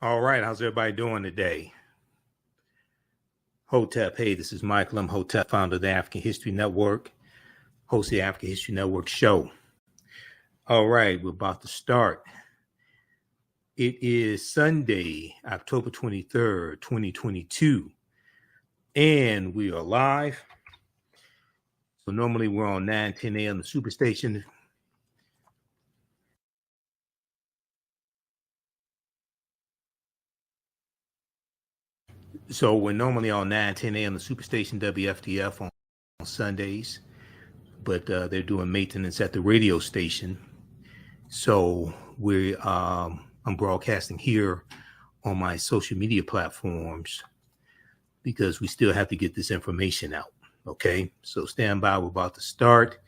All right, how's everybody doing today? Hotep, hey, this is Michael Imhotep, founder of the African History Network, host of the African History Network show. All right, we're about to start. It is Sunday, October 23rd, 2022, and we are live. So normally we're on 9:10 a.m. the Superstation. So we're normally on 9:10 a.m. the Superstation WFDF on Sundays, but they're doing maintenance at the radio station. So I'm broadcasting here on my social media platforms because we still have to get this information out. Okay, so stand by. We're about to start.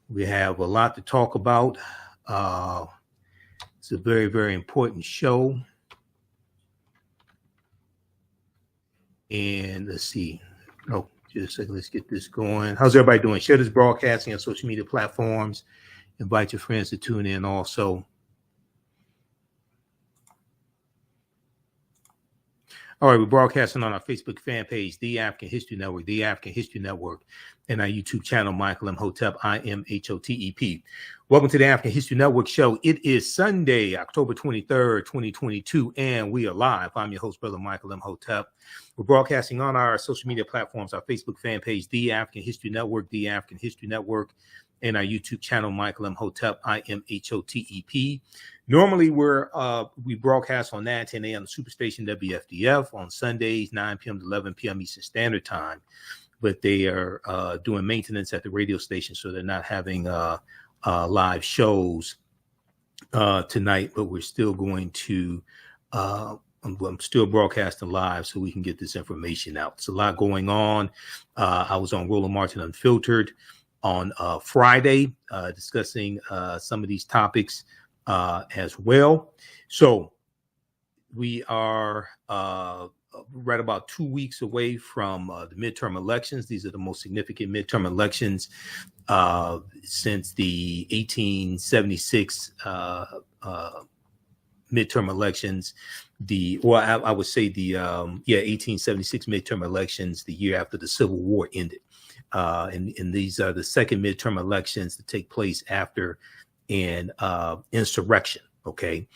We have a lot to talk about. It's a very, very important show. And let's see. Oh, just a second. Let's get this going. How's everybody doing? Share this broadcasting on social media platforms. Invite your friends to tune in also. All right, we're broadcasting on our Facebook fan page, The African History Network, The African History Network, and our YouTube channel, Michael Imhotep, IMHOTEP. Welcome to the African History Network show. It is Sunday, October 23rd, 2022, and we are live. I'm your host, Brother Michael Imhotep. We're broadcasting on our social media platforms, our Facebook fan page, The African History Network, The African History Network, and our YouTube channel, Michael Imhotep, IMHOTEP. Normally, we broadcast on 9:10 a.m. Superstation WFDF on Sundays, 9 p.m. to 11 p.m. Eastern Standard Time. But they are doing maintenance at the radio station, so they're not having live shows tonight. But we're still going to, I'm still broadcasting live so we can get this information out. It's a lot going on. I was on Roland Martin Unfiltered on Friday discussing some of these topics as well. So we are right about 2 weeks away from the midterm elections. These are the most significant midterm elections since the 1876 midterm elections. I would say the 1876 midterm elections, the year after the Civil War ended. And these are the second midterm elections to take place after an insurrection. Okay,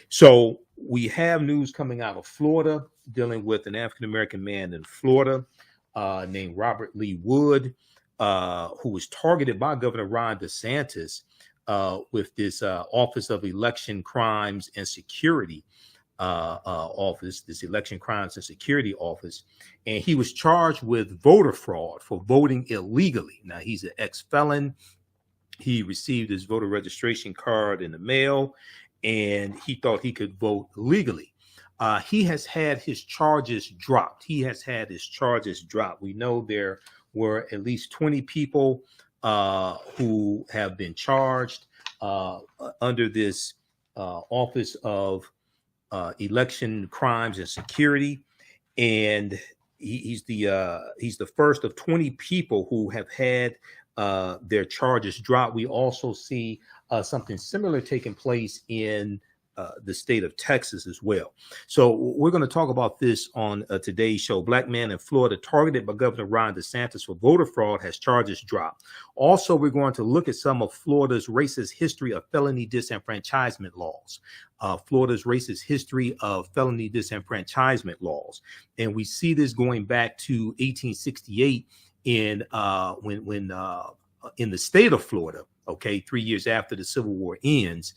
so we have news coming out of Florida dealing with an African-American man in Florida named Robert Lee Wood, who was targeted by Governor Ron DeSantis with this Office of Election Crimes and Security office, this Election Crimes and Security Office, and he was charged with voter fraud for voting illegally. Now, he's an ex-felon. He received his voter registration card in the mail, and he thought he could vote legally. He has had his charges dropped. We know there were at least 20 people who have been charged under this Office of Election Crimes and Security, and he's the first of 20 people who have had their charges dropped. We also see something similar taking place in the state of Texas as well. So we're going to talk about this on today's show. Black man in Florida targeted by Governor Ron DeSantis for voter fraud has charges dropped. Also, we're going to look at some of Florida's racist history of felony disenfranchisement laws. Florida's racist history of felony disenfranchisement laws. And we see this going back to 1868 in the state of Florida, okay, 3 years after the Civil War ends.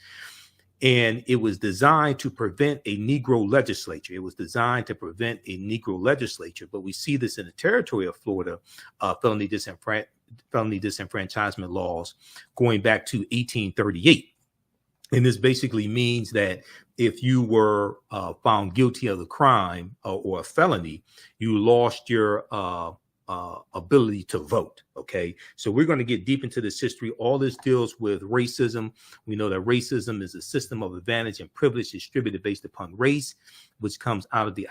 And it was designed to prevent a Negro legislature. But we see this in the territory of Florida, felony disenfranchisement laws going back to 1838. And this basically means that if you were found guilty of the crime or a felony, you lost your ability to vote. Okay, so we're going to get deep into this history. All this deals with racism. We know that racism is a system of advantage and privilege distributed based upon race, which comes out of the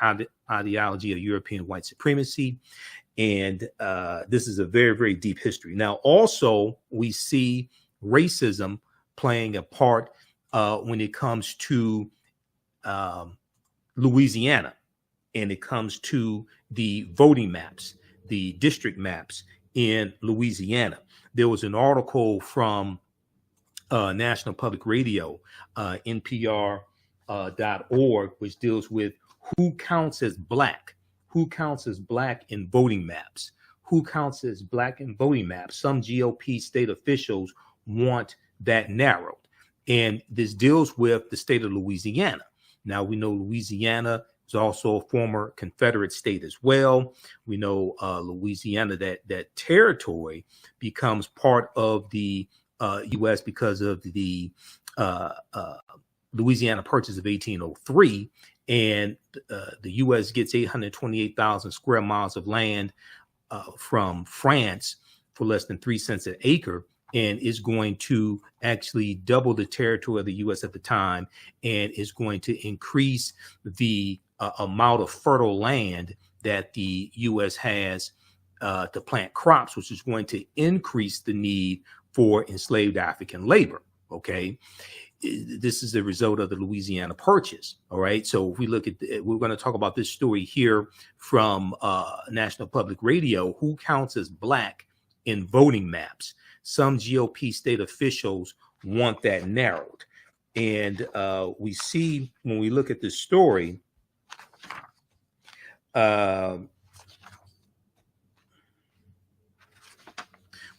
ideology of European white supremacy. And this is a very, very deep history. Now, also, we see racism playing a part when it comes to Louisiana, and it comes to the voting maps, the district maps in Louisiana. There was an article from National Public Radio, NPR.org, which deals with who counts as black in voting maps. Who counts as black in voting maps? Some GOP state officials want that narrowed. And this deals with the state of Louisiana. Now, we know Louisiana is also a former Confederate state as well. We know Louisiana, that territory becomes part of the U.S. because of the Louisiana Purchase of 1803. And the U.S. gets 828,000 square miles of land from France for less than 3 cents an acre, and is going to actually double the territory of the U.S. at the time, and is going to increase the amount of fertile land that the U.S. has to plant crops, which is going to increase the need for enslaved African labor. Okay. This is the result of the Louisiana Purchase. All right. So if we look at, we're going to talk about this story here from National Public Radio. Who counts as black in voting maps? Some GOP state officials want that narrowed. And we see when we look at this story, when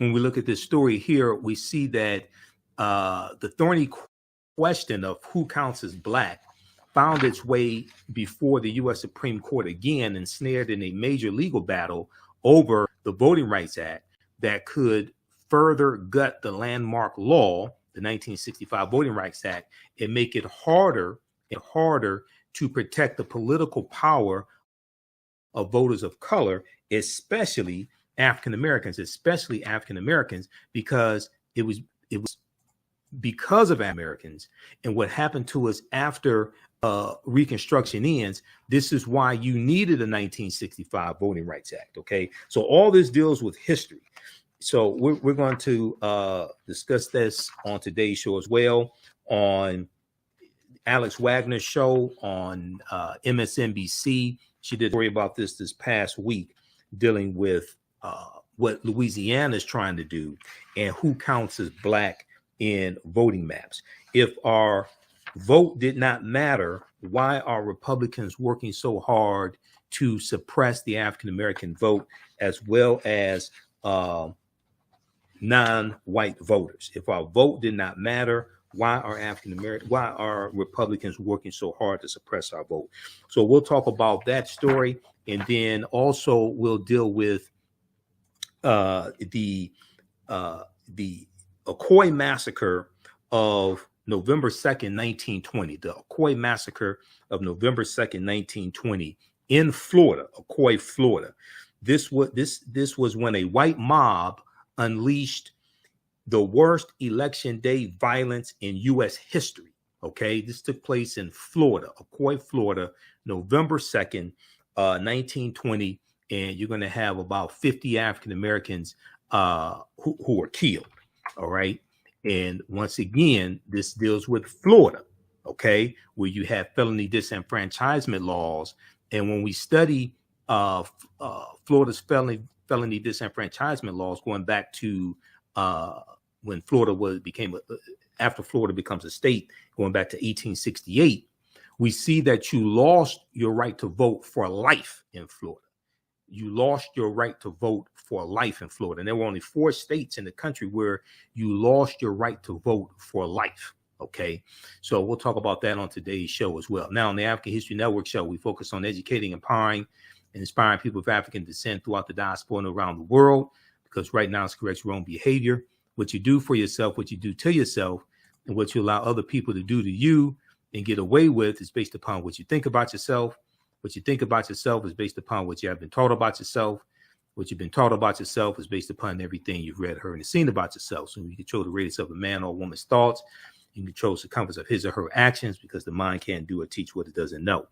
we look at this story here, we see that the thorny question of who counts as black found its way before the U.S. Supreme Court again, ensnared in a major legal battle over the Voting Rights Act that could further gut the landmark law, the 1965 Voting Rights Act, and make it harder to protect the political power of voters of color, especially African Americans, because it was because of Americans and what happened to us after Reconstruction ends. This is why you needed a 1965 Voting Rights Act. Okay, so all this deals with history. So we're going to discuss this on today's show as well, on Alex Wagner's show on MSNBC. She did a story about this past week, dealing with what Louisiana is trying to do and who counts as black in voting maps. If our vote did not matter, why are Republicans working so hard to suppress the African American vote as well as non-white voters? If our vote did not matter, why are Republicans working so hard to suppress our vote? So we'll talk about that story, and then also we'll deal with the Ocoee Massacre of November 2nd, 1920. The Ocoee Massacre of November 2nd, 1920 in Florida, Ocoee, Florida. This was when a white mob unleashed the worst election day violence in U.S. history. Okay, this took place in Florida, Ocoee, Florida, November 2nd, 1920, and you're going to have about 50 African Americans who were killed. All right, and once again, this deals with Florida, okay, where you have felony disenfranchisement laws. And when we study Florida's felony disenfranchisement laws, going back to when Florida after Florida becomes a state, going back to 1868, we see that you lost your right to vote for life in Florida. You lost your right to vote for life in Florida. And there were only 4 states in the country where you lost your right to vote for life. Okay, so we'll talk about that on today's show as well. Now, on the African History Network show, we focus on educating, empowering, and inspiring people of African descent throughout the diaspora and around the world, because right now it's corrects your own behavior. What you do for yourself, what you do to yourself, and what you allow other people to do to you and get away with is based upon what you think about yourself. What you think about yourself is based upon what you have been taught about yourself. What you've been taught about yourself is based upon everything you've read, heard, and seen about yourself. So you control the radius of a man or woman's thoughts. You control the circumference of his or her actions, because the mind can't do or teach what it doesn't know.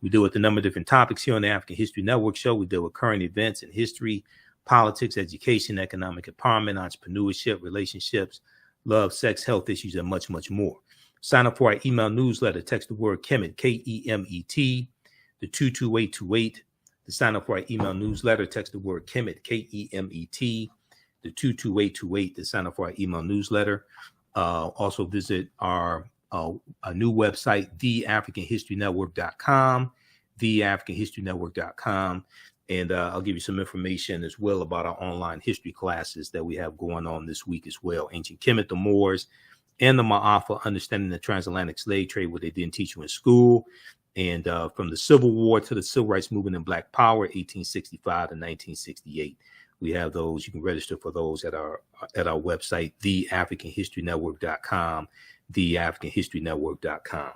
We deal with a number of different topics here on the African History Network show. We deal with current events in history, politics, education, economic empowerment, entrepreneurship, relationships, love, sex, health issues, and much, much more. Sign up for our email newsletter. Text the word Kemet, K-E-M-E-T, to 22828. To sign up for our email newsletter, text the word Kemet, K-E-M-E-T, to 22828 to sign up for our email newsletter. Also visit our new website, TheAfricanHistoryNetwork.com, TheAfricanHistoryNetwork.com. And I'll give you some information as well about our online history classes that we have going on this week as well. Ancient Kemet, the Moors, and the Ma'afa, Understanding the Transatlantic Slave Trade, what they didn't teach you in school. And from the Civil War to the Civil Rights Movement and Black Power, 1865 to 1968. We have those. You can register for those at our website, TheAfricanHistoryNetwork.com, TheAfricanHistoryNetwork.com.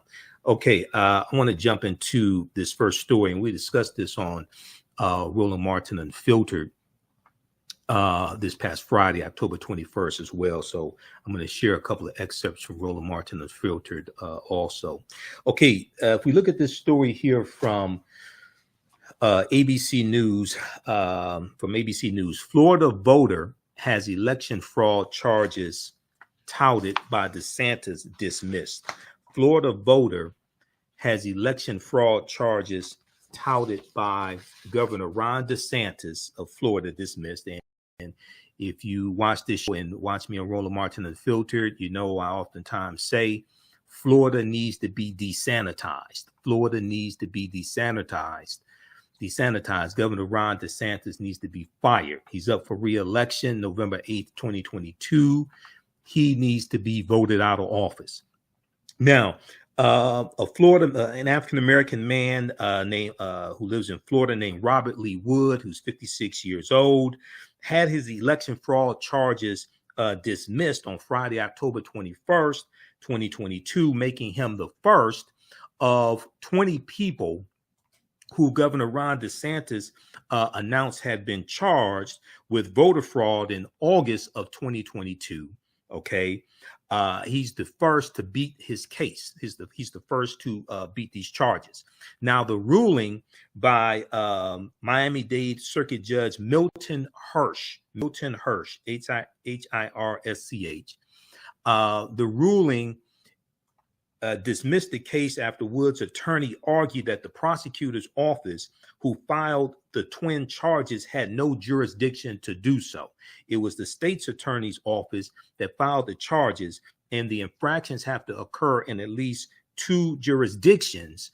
Okay, I want to jump into this first story, and we discussed this on Roland Martin Unfiltered this past Friday, October 21st as well. So I'm going to share a couple of excerpts from Roland Martin Unfiltered also. Okay, if we look at this story here from ABC News, Florida voter has election fraud charges touted by DeSantis dismissed. Florida voter has election fraud charges touted by Governor Ron DeSantis of Florida dismissed. And if you watch this show and watch me on Roland Martin Unfiltered, you know I oftentimes say Florida needs to be desanitized. Florida needs to be desanitized. Governor Ron DeSantis needs to be fired. He's up for re-election November 8th, 2022. He needs to be voted out of office. Now, an African-American man who lives in Florida named Robert Lee Wood, who's 56 years old, had his election fraud charges dismissed on Friday, October 21st, 2022, making him the first of 20 people who Governor Ron DeSantis announced had been charged with voter fraud in August of 2022. Okay. He's the first to beat his case. He's the first to beat these charges. Now, the ruling by Miami-Dade Circuit Judge Milton Hirsch, H-I-R-S-C-H, the ruling dismissed the case after Wood's attorney argued that the prosecutor's office, who filed the twin charges, had no jurisdiction to do so. It was the state's attorney's office that filed the charges, and the infractions have to occur in at least 2 jurisdictions.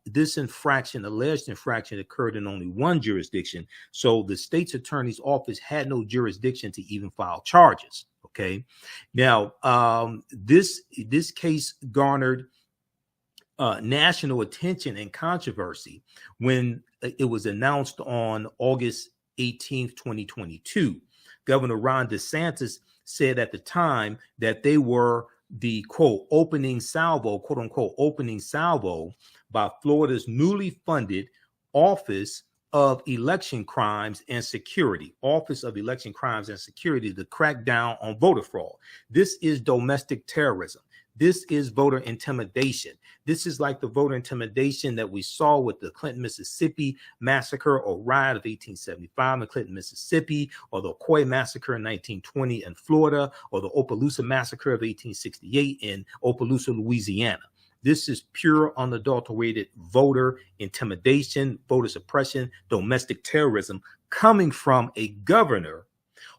This alleged infraction, occurred in only 1 jurisdiction. So the state's attorney's office had no jurisdiction to even file charges. Okay. Now, this case garnered national attention and controversy when it was announced on August 18th, 2022. Governor Ron DeSantis said at the time that they were the quote unquote opening salvo by Florida's newly funded Office of Election Crimes and Security, to crack down on voter fraud. This is domestic terrorism. This is voter intimidation. This is like the voter intimidation that we saw with the Clinton, Mississippi massacre or riot of 1875 in Clinton, Mississippi, or the Ocoee Massacre in 1920 in Florida, or the Opelousas Massacre of 1868 in Opelousas, Louisiana. This is pure, unadulterated voter intimidation, voter suppression, domestic terrorism coming from a governor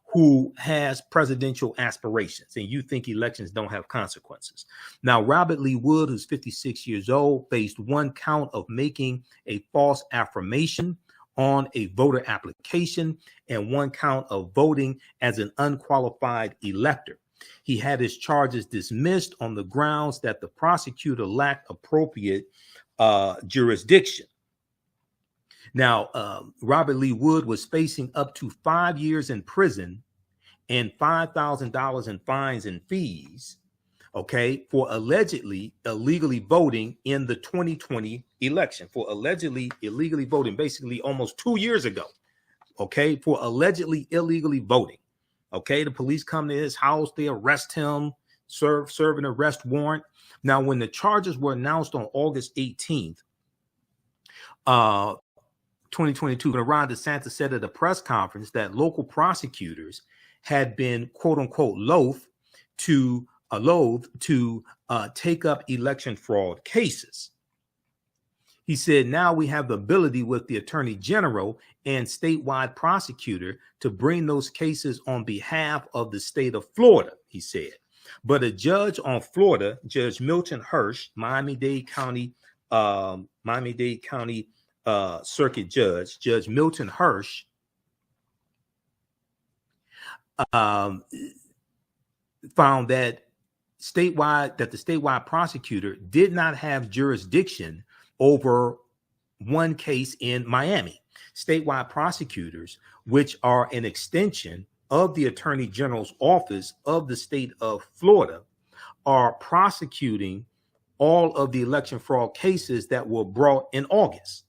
who has presidential aspirations, and you think elections don't have consequences. Now, Robert Lee Wood, who's 56 years old, faced 1 count of making a false affirmation on a voter application and 1 count of voting as an unqualified elector. He had his charges dismissed on the grounds that the prosecutor lacked appropriate jurisdiction. Now, Robert Lee Wood was facing up to 5 years in prison and $5,000 in fines and fees, okay, for allegedly illegally voting in the 2020 election, for allegedly illegally voting, basically almost 2 years ago, okay, for allegedly illegally voting. Okay, the police come to his house, they arrest him, serve an arrest warrant. Now, when the charges were announced on August 18th, 2022, Ron DeSantis said at a press conference that local prosecutors had been, quote unquote, loath to loath to take up election fraud cases. He said, now we have the ability with the Attorney General and statewide prosecutor to bring those cases on behalf of the state of Florida, he said. But a judge on Florida, Judge Milton Hirsch, Miami-Dade County Circuit Judge, Judge Milton Hirsch, found that the statewide prosecutor did not have jurisdiction over one case in Miami. Statewide prosecutors, which are an extension of the Attorney General's office of the state of Florida, are prosecuting all of the election fraud cases that were brought in August.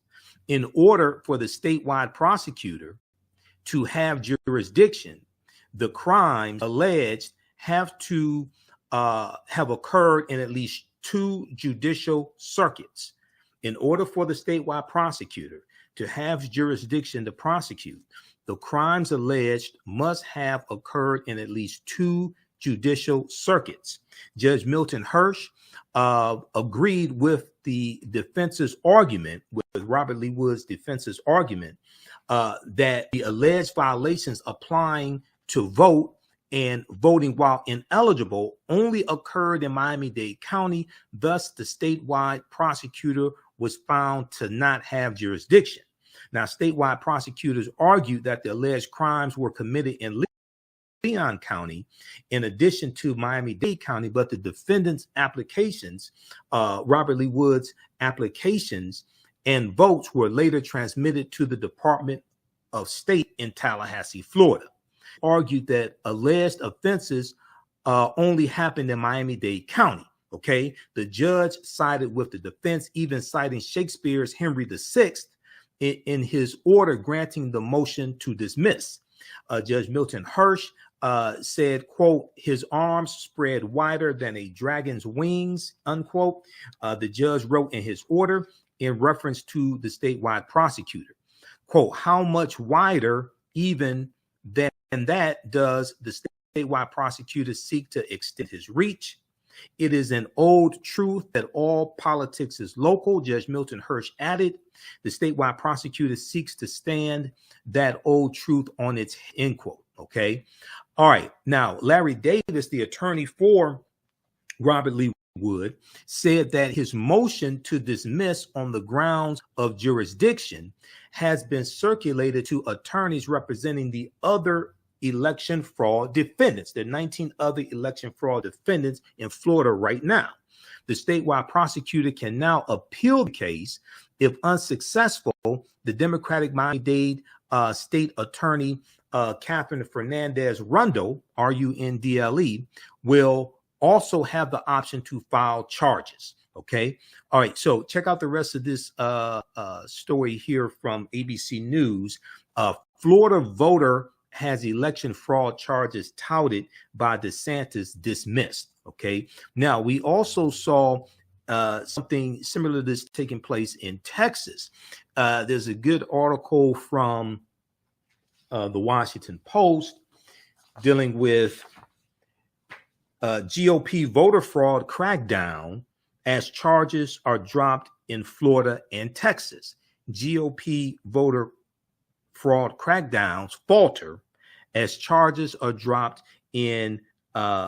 In order for the statewide prosecutor to have jurisdiction, the crimes alleged have to have occurred in at least 2 judicial circuits. In order for the statewide prosecutor to have jurisdiction to prosecute, the crimes alleged must have occurred in at least 2 judicial circuits. Judge Milton Hirsch agreed with the defense's argument, with Robert Lee Wood's defense's argument, that the alleged violations applying to vote and voting while ineligible only occurred in Miami-Dade County. Thus, the statewide prosecutor was found to not have jurisdiction. Now, statewide prosecutors argued that the alleged crimes were committed in Leon County in addition to Miami-Dade County, but the defendant's applications, Robert Lee Wood's applications and votes, were later transmitted to the Department of State in Tallahassee, Florida. Argued that alleged offenses only happened in Miami-Dade County. Okay, the judge sided with the defense, even citing Shakespeare's Henry VI in his order granting the motion to dismiss. Judge Milton Hirsch said, quote, his arms spread wider than a dragon's wings, unquote. The judge wrote in his order in reference to the statewide prosecutor, quote, how much wider even than that does the statewide prosecutor seek to extend his reach? It is an old truth that all politics is local, Judge Milton Hirsch added. The statewide prosecutor seeks to stand that old truth on its end quote. Okay. All right. Now, Larry Davis, the attorney for Robert Lee Wood, said that his motion to dismiss on the grounds of jurisdiction has been circulated to attorneys representing the other election fraud defendants. There are 19 other election fraud defendants in Florida right now. The statewide prosecutor can now appeal the case. If unsuccessful, the Democratic Miami-Dade State Attorney Catherine Fernandez Rundle, R-U-N-D-L-E, will also have the option to file charges. Okay. All right. So check out the rest of this story here from ABC News. Florida voter has election fraud charges touted by DeSantis dismissed. Okay. Now, we also saw something similar to this taking place in Texas. There's a good article from the Washington Post dealing with GOP voter fraud crackdown as charges are dropped in Florida and Texas. GOP voter fraud crackdowns falter as charges are dropped in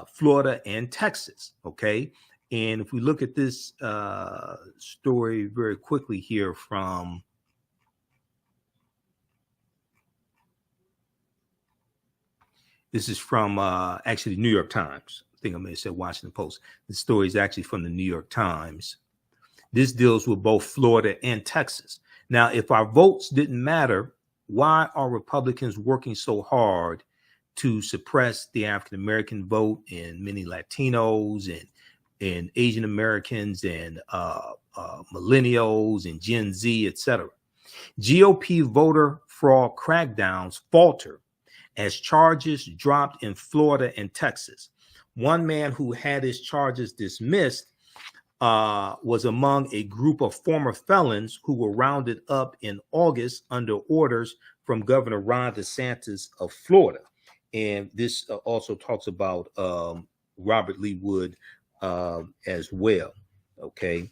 Florida and Texas. Okay. And if we look at this story very quickly here from this is from actually the New York Times. I think I may have said Washington Post. The story is actually from the New York Times. This deals with both Florida and Texas. Now, if our votes didn't matter, why are Republicans working so hard to suppress the African-American vote and many Latinos and Asian Americans and millennials and Gen Z, etc.? GOP voter fraud crackdowns falter as charges dropped in Florida and Texas. One man who had his charges dismissed was among a group of former felons who were rounded up in August under orders from Governor Ron DeSantis of Florida. And this also talks about Robert Lee Wood as well. Okay,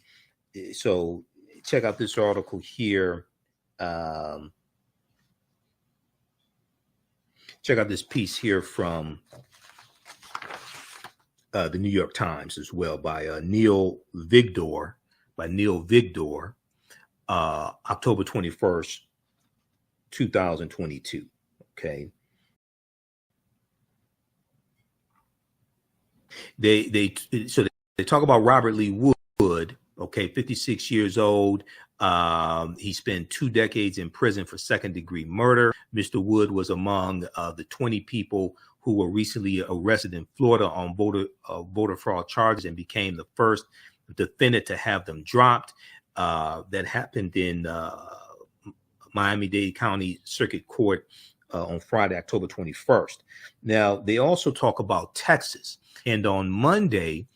so check out this article here. Check out this piece here from the New York Times as well by Neil Vigdor, October 21st, 2022. Okay. They talk about Robert Lee Wood. Okay, 56 years old. He spent 2 decades in prison for second-degree murder. Mr. Wood was among the 20 people who were recently arrested in Florida on voter fraud charges and became the first defendant to have them dropped. That happened in Miami-Dade County Circuit Court on Friday, October 21st. Now, they also talk about Texas. And on Monday,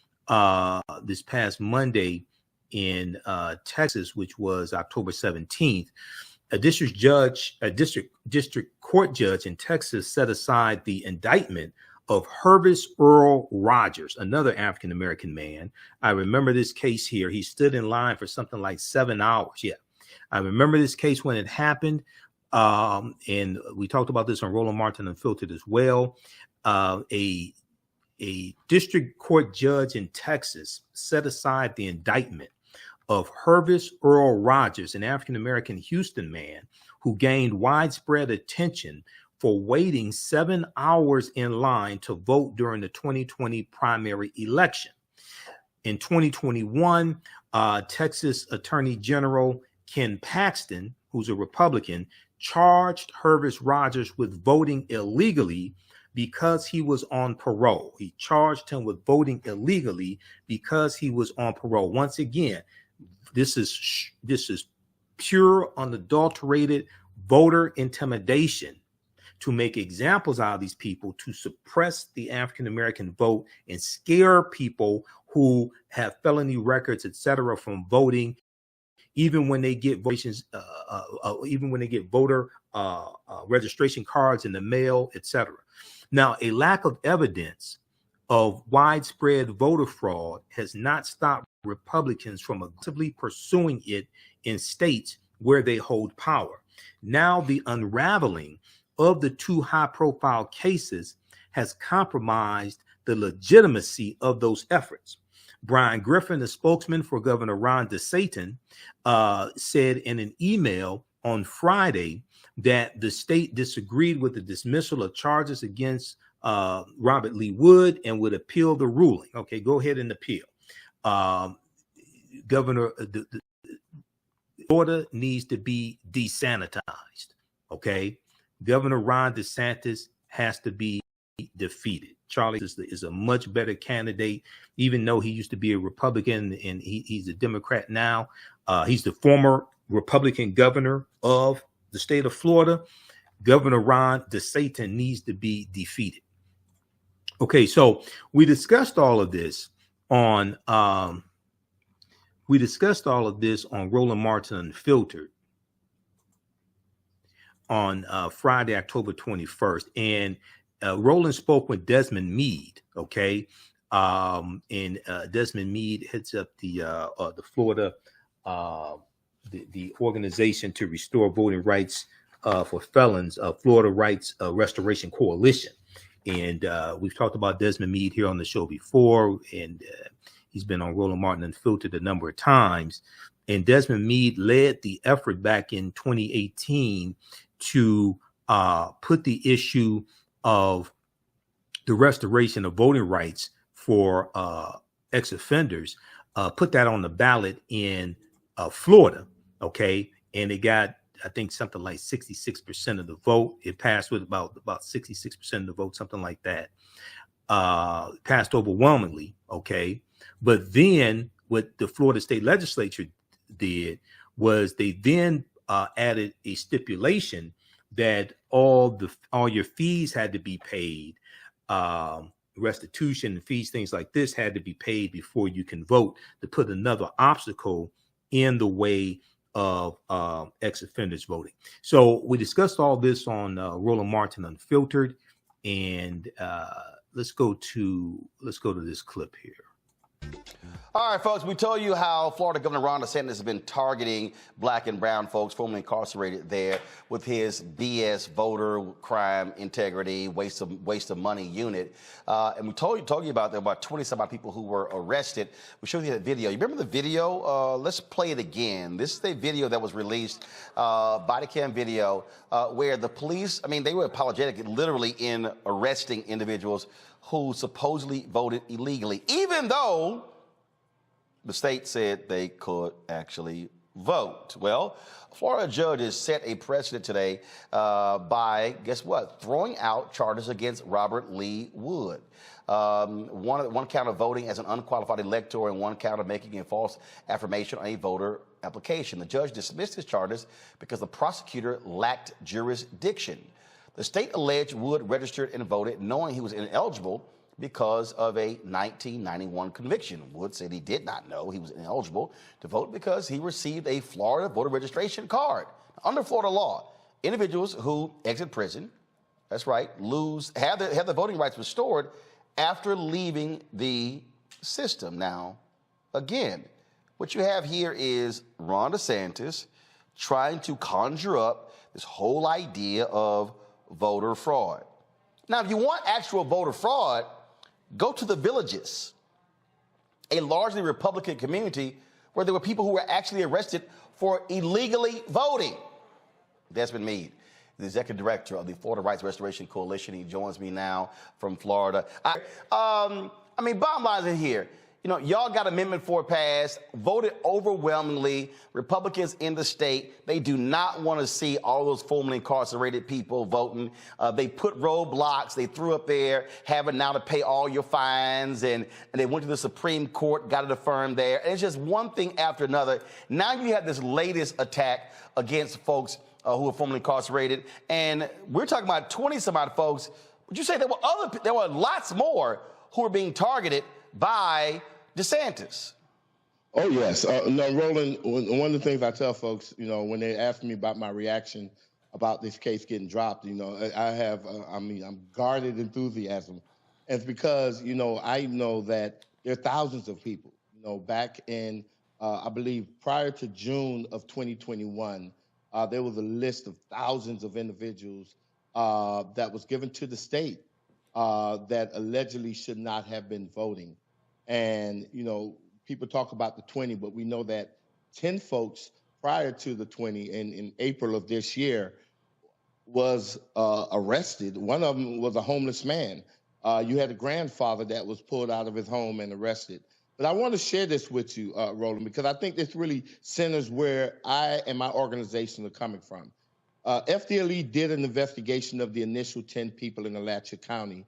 this past Monday in Texas, which was October 17th, a district court judge in Texas set aside the indictment of Hervis Earl Rogers, another African-American man. I remember this case here. He stood in line for something like 7 hours. Yeah, I remember this case when it happened. And we talked about this on Roland Martin Unfiltered as well. A district court judge in Texas set aside the indictment of Hervis Earl Rogers, an African-American Houston man who gained widespread attention for waiting 7 hours in line to vote during the 2020 primary election. In 2021, Texas Attorney General Ken Paxton, who's a Republican, charged Hervis Rogers with voting illegally because he was on parole. He charged him with voting illegally because he was on parole. Once again, this is pure, unadulterated voter intimidation to make examples out of these people, to suppress the African-American vote and scare people who have felony records, etc., from voting, even when they get voter registration cards in the mail, etc. Now, a lack of evidence of widespread voter fraud has not stopped Republicans from aggressively pursuing it in states where they hold power. Now, the unraveling of the 2 high-profile cases has compromised the legitimacy of those efforts. Brian Griffin, the spokesman for Governor Ron DeSantis, said in an email on Friday that the state disagreed with the dismissal of charges against Robert Lee Wood and would appeal the ruling. Okay, go ahead and appeal. Governor, the order needs to be desanitized. Okay, Governor Ron DeSantis has to be defeated. Charlie is a much better candidate, even though he used to be a Republican and he's a Democrat now. He's the former Republican governor of the state of Florida. Governor Ron DeSantis needs to be defeated. Okay, so we discussed all of this on Roland Martin Unfiltered on Friday, October 21st, and Roland spoke with Desmond Mead. Okay, and Desmond Mead heads up the Florida the organization to restore voting rights for felons, Florida Rights Restoration Coalition. And we've talked about Desmond Mead here on the show before, and he's been on Roland Martin Unfiltered a number of times. And Desmond Mead led the effort back in 2018 to put the issue of the restoration of voting rights for ex-offenders, put that on the ballot in Florida. Okay, and it got, I think, something like 66% of the vote. It passed with about 66% of the vote, something like that. Passed overwhelmingly. Okay, but then what the Florida State Legislature did was they then added a stipulation that all your fees had to be paid, restitution and fees, things like this had to be paid before you can vote, to put another obstacle in the way of ex-offenders voting. So we discussed all this on Roland Martin Unfiltered, and let's go to this clip here. All right, folks, we told you how Florida Governor Ron DeSantis has been targeting black and brown folks formerly incarcerated there with his BS voter crime integrity, waste of money unit. And we told you about there were about 20-some-odd people who were arrested. We showed you that video. You remember the video? Let's play it again. This is a video that was released, body cam video, where the police, I mean, they were apologetic literally in arresting individuals who supposedly voted illegally, even though the state said they could actually vote. Well, Florida judges set a precedent today by, guess what, throwing out charges against Robert Lee Wood. One count of voting as an unqualified elector and one count of making a false affirmation on a voter application. The judge dismissed his charges because the prosecutor lacked jurisdiction. The state alleged Wood registered and voted knowing he was ineligible because of a 1991 conviction. Wood said he did not know he was ineligible to vote because he received a Florida voter registration card. Under Florida law, individuals who exit prison, that's right, have their voting rights restored after leaving the system. Now, again, what you have here is Ron DeSantis trying to conjure up this whole idea of voter fraud. Now, if you want actual voter fraud, go to the Villages, a largely Republican community where there were people who were actually arrested for illegally voting. Desmond Mead, the executive director of the Florida Rights Restoration Coalition. He joins me now from Florida. I mean, bottom line is here. You know, y'all got Amendment 4 passed, voted overwhelmingly. Republicans in the state, they do not want to see all those formerly incarcerated people voting. They put roadblocks. They threw up there, having now to pay all your fines. And they went to the Supreme Court, got it affirmed there. And it's just one thing after another. Now you have this latest attack against folks who are formerly incarcerated. And we're talking about 20-some-odd folks. Would you say there were lots more who were being targeted by DeSantis? Oh, yes. No, Roland, one of the things I tell folks, you know, when they ask me about my reaction about this case getting dropped, you know, I have, I'm guarded enthusiasm. And it's because, you know, I know that there are thousands of people, you know, back in, I believe, prior to June of 2021, there was a list of thousands of individuals that was given to the state that allegedly should not have been voting. And, you know, people talk about the 20, but we know that 10 folks prior to the 20 in April of this year was arrested. One of them was a homeless man. You had a grandfather that was pulled out of his home and arrested. But I want to share this with you, Roland, because I think this really centers where I and my organization are coming from. FDLE did an investigation of the initial 10 people in Alachua County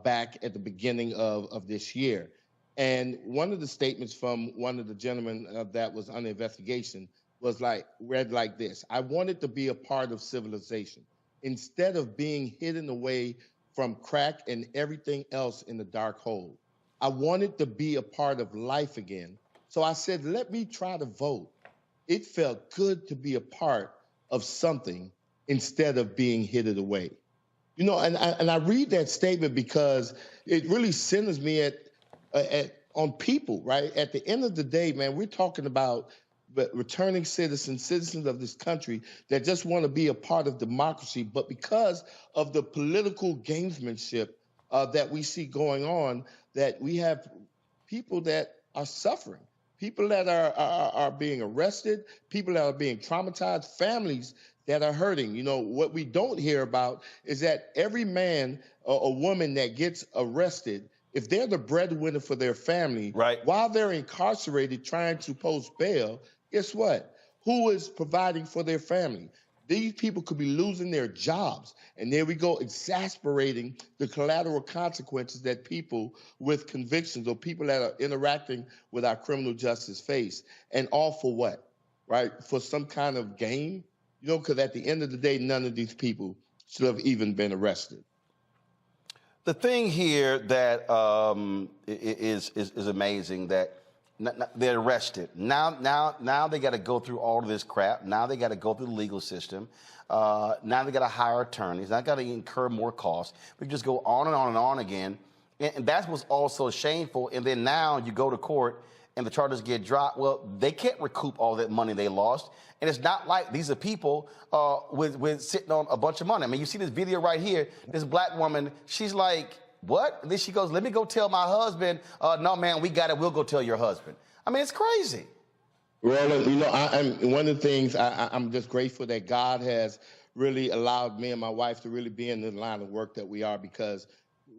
back at the beginning of this year. And one of the statements from one of the gentlemen that was under investigation was read like this: I wanted to be a part of civilization instead of being hidden away from crack and everything else in the dark hole. I wanted to be a part of life again. So I said, let me try to vote. It felt good to be a part of something instead of being hidden away. You know, and I read that statement because it really centers me on people, right? At the end of the day, man, we're talking about returning citizens of this country that just want to be a part of democracy, but because of the political gamesmanship that we see going on, that we have people that are suffering, people that are being arrested, people that are being traumatized, families that are hurting. You know, what we don't hear about is that every man or woman that gets arrested, if they're the breadwinner for their family, right, while they're incarcerated trying to post bail, guess what? Who is providing for their family? These people could be losing their jobs. And there we go, exasperating the collateral consequences that people with convictions or people that are interacting with our criminal justice face. And all for what, right? For some kind of gain? You know, because at the end of the day, none of these people should have even been arrested. The thing here that is amazing that they're arrested. Now they got to go through all of this crap. Now they got to go through the legal system. Now they got to hire attorneys. Now they got to incur more costs. We can just go on and on and on again. And that's what's also shameful. And then now you go to court and the charges get dropped. Well, they can't recoup all that money they lost. And it's not like these are people with sitting on a bunch of money. I mean, you see this video right here, this black woman, she's like, what? And then she goes, let me go tell my husband. No, man, we got it. We'll go tell your husband. I mean, it's crazy. Well, you know, I'm one of the things I'm just grateful that God has really allowed me and my wife to really be in the line of work that we are, because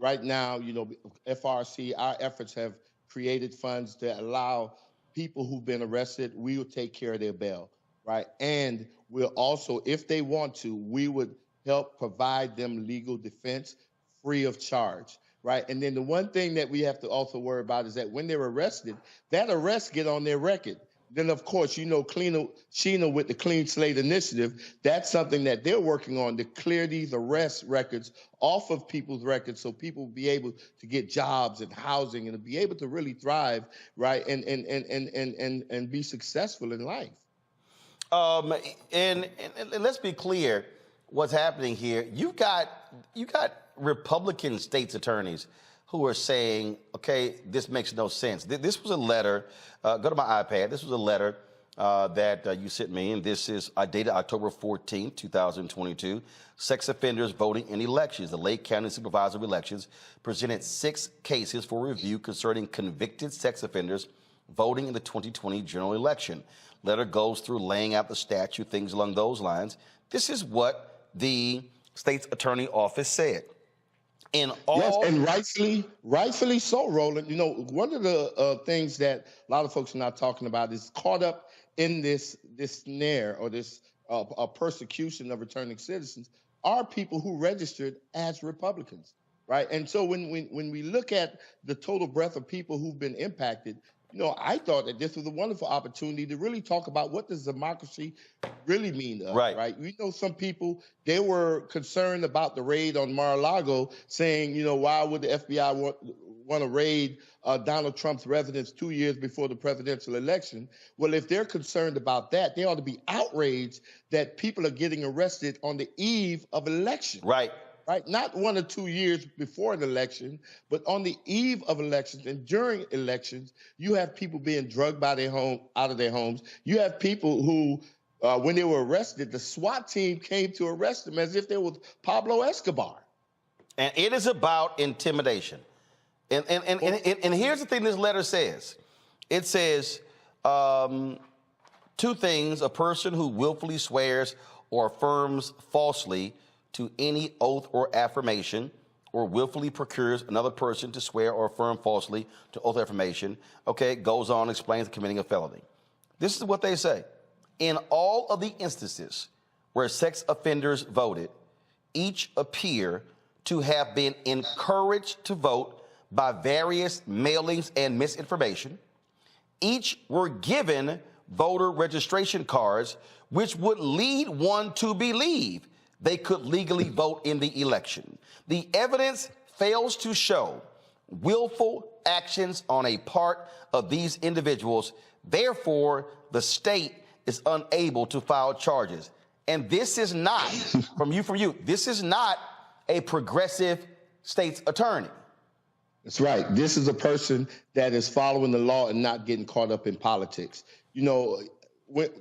right now, you know, FRC, our efforts have created funds to allow people who've been arrested, we will take care of their bail, right? And we'll also, if they want to, we would help provide them legal defense free of charge, right? And then the one thing that we have to also worry about is that when they're arrested, that arrest get on their record. Then, of course, you know, Sheena with the Clean Slate Initiative, that's something that they're working on to clear these arrest records off of people's records so people will be able to get jobs and housing and to be able to really thrive, right, and be successful in life. And let's be clear what's happening here. You got Republican states attorneys who are saying, okay, this makes no sense. This was a letter, go to my iPad, this was a letter that you sent me, and this is dated October 14, 2022. Sex offenders voting in elections. The Lake County Supervisor of Elections presented 6 cases for review concerning convicted sex offenders voting in the 2020 general election. Letter goes through laying out the statute, things along those lines. This is what the state's attorney office said. Yes, and rightfully so, Roland. You know, one of the things that a lot of folks are not talking about is caught up in this snare or this persecution of returning citizens are people who registered as Republicans, right? And so when we look at the total breadth of people who've been impacted, you know, I thought that this was a wonderful opportunity to really talk about what does democracy really mean to us, right? You know, some people, they were concerned about the raid on Mar-a-Lago, saying, you know, why would the FBI want to raid Donald Trump's residence 2 years before the presidential election? Well, if they're concerned about that, they ought to be outraged that people are getting arrested on the eve of election. Right. Not 1 or 2 years before an election, but on the eve of elections and during elections, you have people being drugged by out of their homes. You have people who, when they were arrested, the SWAT team came to arrest them as if they were Pablo Escobar. And it is about intimidation. And here's the thing this letter says. It says 2 things: a person who willfully swears or affirms falsely to any oath or affirmation, or willfully procures another person to swear or affirm falsely to oath or affirmation, okay, goes on, explains committing a felony. This is what they say. In all of the instances where sex offenders voted, each appear to have been encouraged to vote by various mailings and misinformation. Each were given voter registration cards, which would lead one to believe they could legally vote in the election. The evidence fails to show willful actions on a part of these individuals. Therefore, the state is unable to file charges. And this is not, from you, this is not a progressive state's attorney. That's right. This is a person that is following the law and not getting caught up in politics. You know,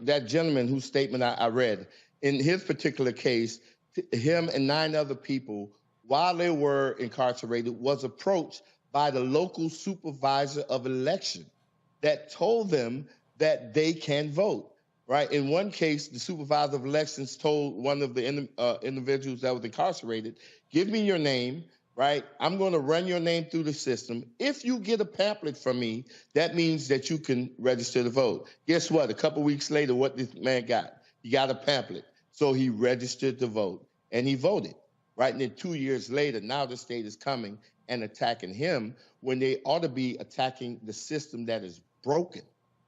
that gentleman whose statement I read, in his particular case, him and 9 other people, while they were incarcerated, was approached by the local supervisor of election that told them that they can vote, right? In one case, the supervisor of elections told one of the individuals that was incarcerated, give me your name, right? I'm going to run your name through the system. If you get a pamphlet from me, that means that you can register to vote. Guess what? A couple weeks later, what this man got? He got a pamphlet. So he registered to vote, and he voted, right? And then 2 years later, now the state is coming and attacking him when they ought to be attacking the system that is broken.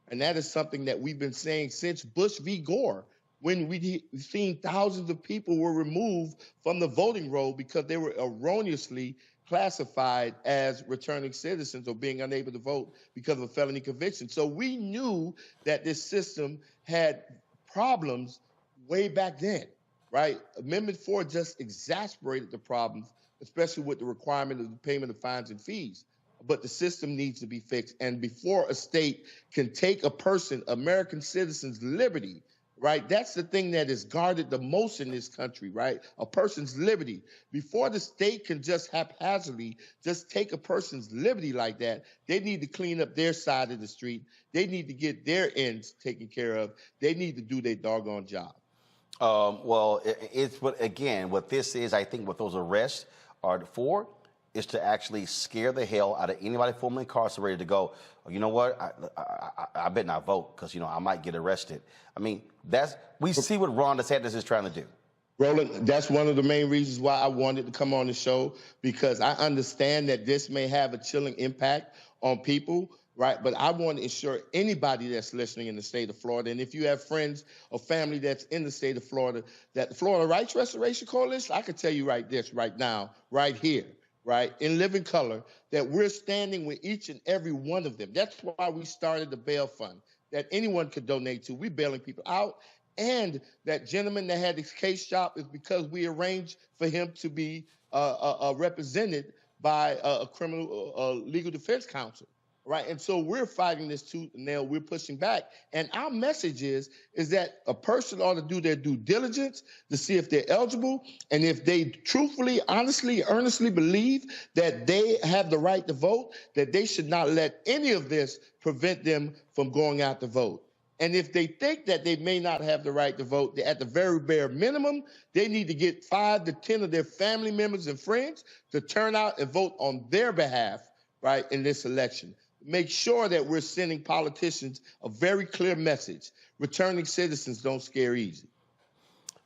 And that is something that we've been saying since Bush v. Gore, when we've seen thousands of people were removed from the voting roll because they were erroneously classified as returning citizens or being unable to vote because of a felony conviction. So we knew that this system had problems way back then. right? Amendment 4 just exasperated the problems, especially with the requirement of the payment of fines and fees. But the system needs to be fixed. And before a state can take a person, American citizens' liberty, right? That's the thing that is guarded the most in this country, right? A person's liberty. Before the state can just haphazardly just take a person's liberty like that, they need to clean up their side of the street. They need to get their ends taken care of. They need to do their doggone job. Well, it's what this is, I think what those arrests are for is to actually scare the hell out of anybody formerly incarcerated to go, oh, you know what, I better not vote because, you know, I might get arrested. I mean, we see what Ron DeSantis is trying to do. Roland, that's one of the main reasons why I wanted to come on the show, because I understand that this may have a chilling impact on people, right? But I want to ensure anybody that's listening in the state of Florida, and if you have friends or family that's in the state of Florida, that the Florida Rights Restoration Coalition, I can tell you right now, right here, right, in living color, that we're standing with each and every one of them. That's why we started the bail fund that anyone could donate to. We're bailing people out. And that gentleman that had his case shop is because we arranged for him to be represented by a criminal legal defense counsel, right? And so we're fighting this tooth and nail. We're pushing back. And our message is that a person ought to do their due diligence to see if they're eligible. And if they truthfully, honestly, earnestly believe that they have the right to vote, that they should not let any of this prevent them from going out to vote. And if they think that they may not have the right to vote, at the very bare minimum, they need to get 5 to 10 of their family members and friends to turn out and vote on their behalf, right, in this election. Make sure that we're sending politicians a very clear message. Returning citizens don't scare easy.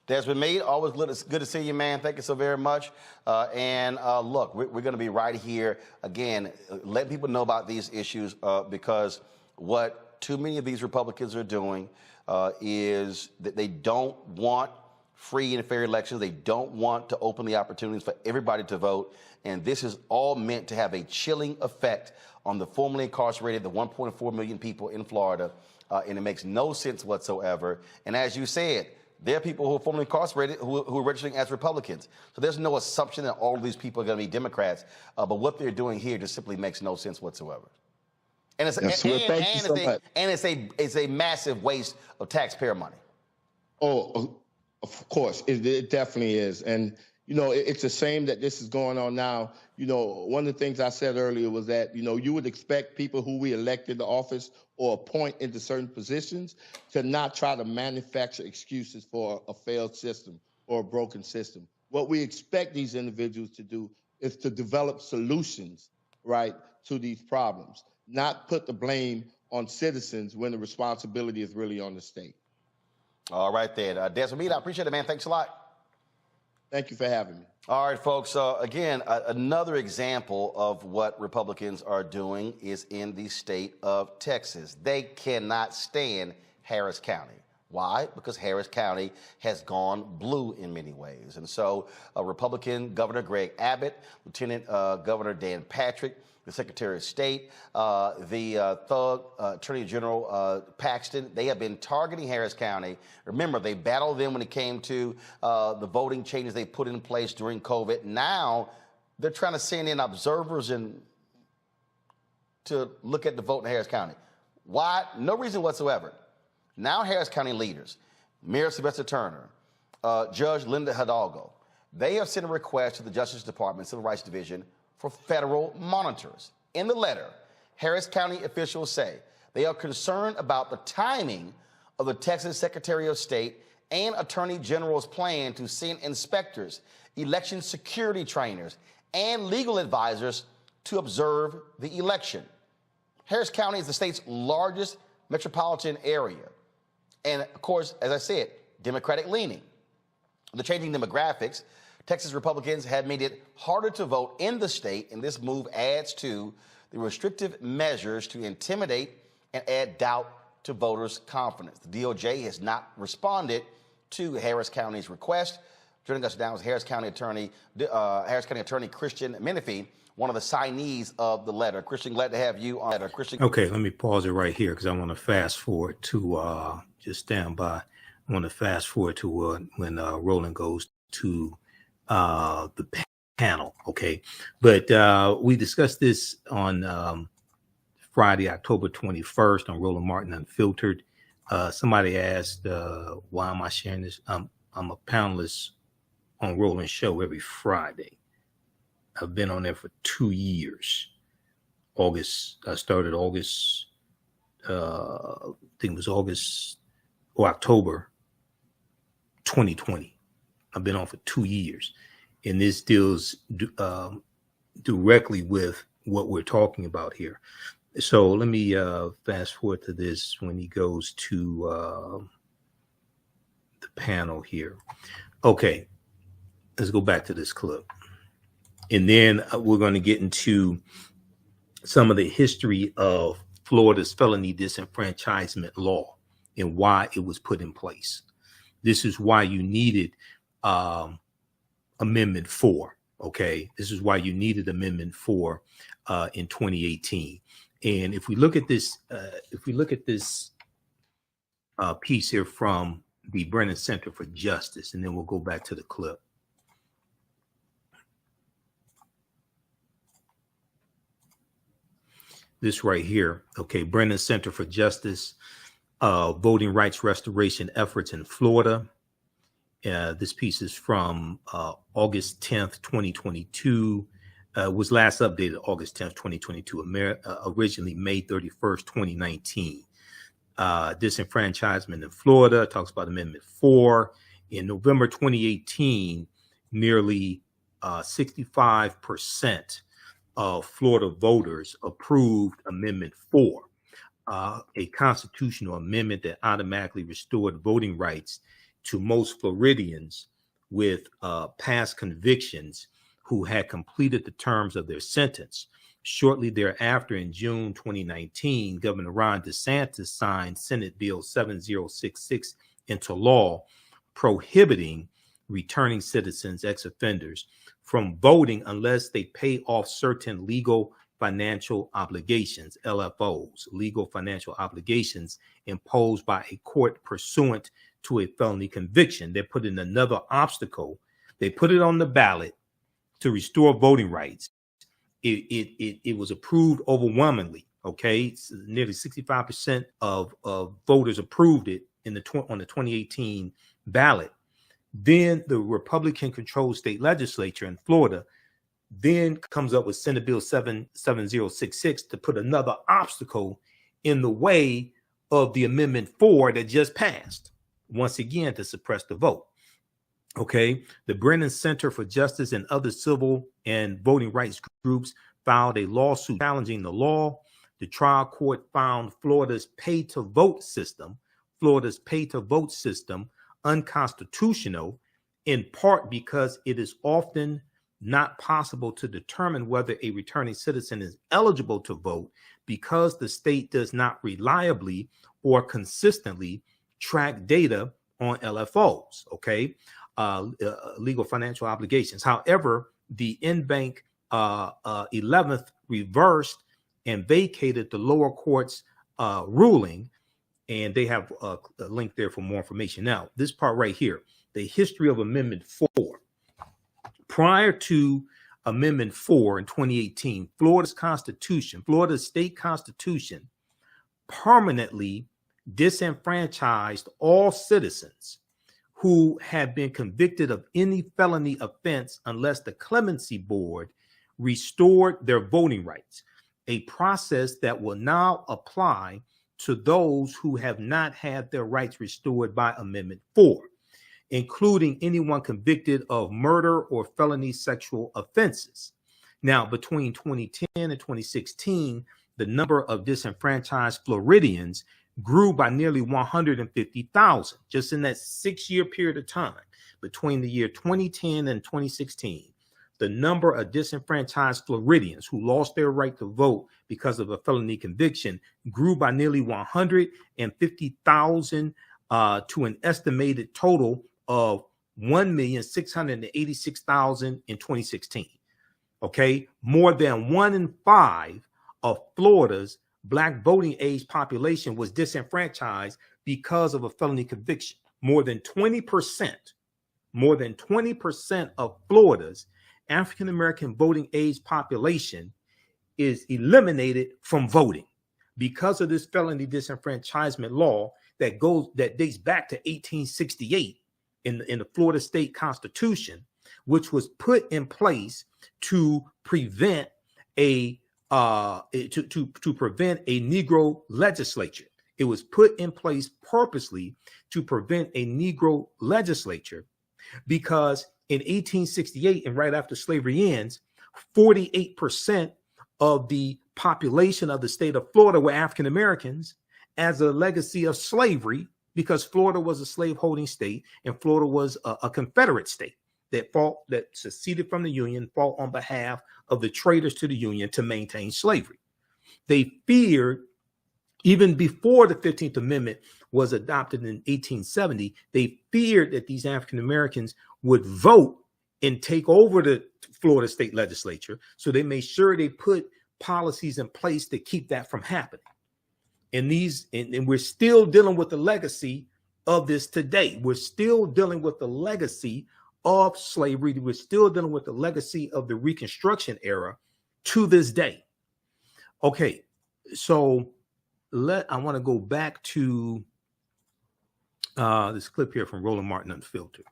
Desmond Mead, always good to see you, man. Thank you so very much. Look, we're going to be right here, again, letting people know about these issues because what too many of these Republicans are doing is that they don't want free and fair elections. They don't want to open the opportunities for everybody to vote. And this is all meant to have a chilling effect on the formerly incarcerated, the 1.4 million people in Florida. And it makes no sense whatsoever. And as you said, there are people who are formerly incarcerated who are registering as Republicans. So there's no assumption that all of these people are going to be Democrats. But what they're doing here just simply makes no sense whatsoever. And it's a massive waste of taxpayer money. Oh, of course, it definitely is. And, you know, it's a shame that this is going on now. You know, one of the things I said earlier was that, you know, you would expect people who we elected to office or appoint into certain positions to not try to manufacture excuses for a failed system or a broken system. What we expect these individuals to do is to develop solutions, right, to these problems. Not put the blame on citizens when the responsibility is really on the state. All right, then. Desmond Mead, I appreciate it, man. Thanks a lot. Thank you for having me. All right, folks. Again, another example of what Republicans are doing is in the state of Texas. They cannot stand Harris County. Why? Because Harris County has gone blue in many ways. And so Republican Governor Greg Abbott, Lieutenant Governor Dan Patrick, the Secretary of State, the thug Attorney General Paxton, they have been targeting Harris County. Remember, they battled them when it came to the voting changes they put in place during COVID. Now they're trying to send in observers to look at the vote in Harris County. Why? No reason whatsoever. Now Harris County leaders, Mayor Sylvester Turner, Judge Linda Hidalgo, they have sent a request to the Justice Department, Civil Rights Division, for federal monitors. In the letter, Harris County officials say they are concerned about the timing of the Texas Secretary of State and Attorney General's plan to send inspectors, election security trainers, and legal advisors to observe the election. Harris County is the state's largest metropolitan area. And of course, as I said, Democratic leaning. The changing demographics, Texas Republicans have made it harder to vote in the state, and this move adds to the restrictive measures to intimidate and add doubt to voters' confidence. The DOJ has not responded to Harris County's request. Joining us now is Harris County Attorney Christian Menifee, one of the signees of the letter. Christian, glad to have you on. Christian. Okay, let me pause it right here because I want to fast forward to just stand by. want to fast forward to when Roland goes to the panel. Okay. But we discussed this on Friday, October 21st on Roland Martin Unfiltered. Somebody asked, why am I sharing this? I'm a panelist on Roland's show every Friday. I've been on there for 2 years. I started August, I think it was August or October 2020. I've been on for 2 years. And this deals directly with what we're talking about here. So let me fast forward to this when he goes to the panel here. Okay, let's go back to this clip. And then we're going to get into some of the history of Florida's felony disenfranchisement law and why it was put in place. This is why you needed Amendment 4. Okay, this is why you needed Amendment 4 in 2018. And if we look at this, piece here from the Brennan Center for Justice, and then we'll go back to the clip. This right here, okay, Brennan Center for Justice, voting rights restoration efforts in Florida. This piece is from August 10th, 2022. Was last updated August 10th, 2022, originally May 31st, 2019. Disenfranchisement in Florida, talks about Amendment 4. In November 2018, nearly 65% of Florida voters approved Amendment 4, a constitutional amendment that automatically restored voting rights to most Floridians with past convictions who had completed the terms of their sentence. Shortly thereafter, in June 2019, Governor Ron DeSantis signed Senate Bill 7066 into law, prohibiting returning citizens, ex-offenders, from voting unless they pay off certain legal financial obligations, LFOs, legal financial obligations imposed by a court pursuant to a felony conviction. They put in another obstacle. They put it on the ballot to restore voting rights. It was approved overwhelmingly. Okay, nearly 65% of voters approved it on the 2018 ballot. Then the Republican-controlled state legislature in Florida then comes up with Senate Bill 7066 to put another obstacle in the way of the Amendment 4 that just passed, once again to suppress the vote. Okay, the Brennan Center for Justice and other civil and voting rights groups filed a lawsuit challenging the law. The trial court found Florida's pay-to-vote system unconstitutional, in part because it is often not possible to determine whether a returning citizen is eligible to vote because the state does not reliably or consistently track data on LFOs, okay, legal financial obligations. However, the in-bank 11th reversed and vacated the lower court's ruling, and they have a link there for more information. Now, this part right here, the history of Amendment 4. Prior to Amendment 4 in 2018, Florida's state constitution, permanently disenfranchised all citizens who had been convicted of any felony offense unless the clemency board restored their voting rights, a process that will now apply to those who have not had their rights restored by Amendment 4, including anyone convicted of murder or felony sexual offenses. Now, between 2010 and 2016, the number of disenfranchised Floridians grew by nearly 150,000 just in that 6-year period of time. Between the year 2010 and 2016, the number of disenfranchised Floridians who lost their right to vote because of a felony conviction grew by nearly 150,000 to an estimated total of 1,686,000 in 2016. Okay, more than 1 in 5 of Florida's Black voting age population was disenfranchised because of a felony conviction. more than 20%, more than 20% of Florida's African American voting age population is eliminated from voting because of this felony disenfranchisement law that dates back to 1868 in the Florida State Constitution, which was put in place to prevent a prevent a Negro legislature. It was put in place purposely to prevent a Negro legislature because in 1868 and right after slavery ends, 48% of the population of the state of Florida were African Americans as a legacy of slavery, because Florida was a slaveholding state and Florida was a Confederate state that seceded from the Union, fought on behalf of the traitors to the Union to maintain slavery. They feared, even before the 15th Amendment was adopted in 1870, they feared that these African Americans would vote and take over the Florida state legislature. So they made sure they put policies in place to keep that from happening. And we're still dealing with the legacy of this today. We're still dealing with the legacy of slavery. We're still dealing with the legacy of the Reconstruction era to this day. Okay, so I want to go back to this clip here from Roland Martin Unfiltered.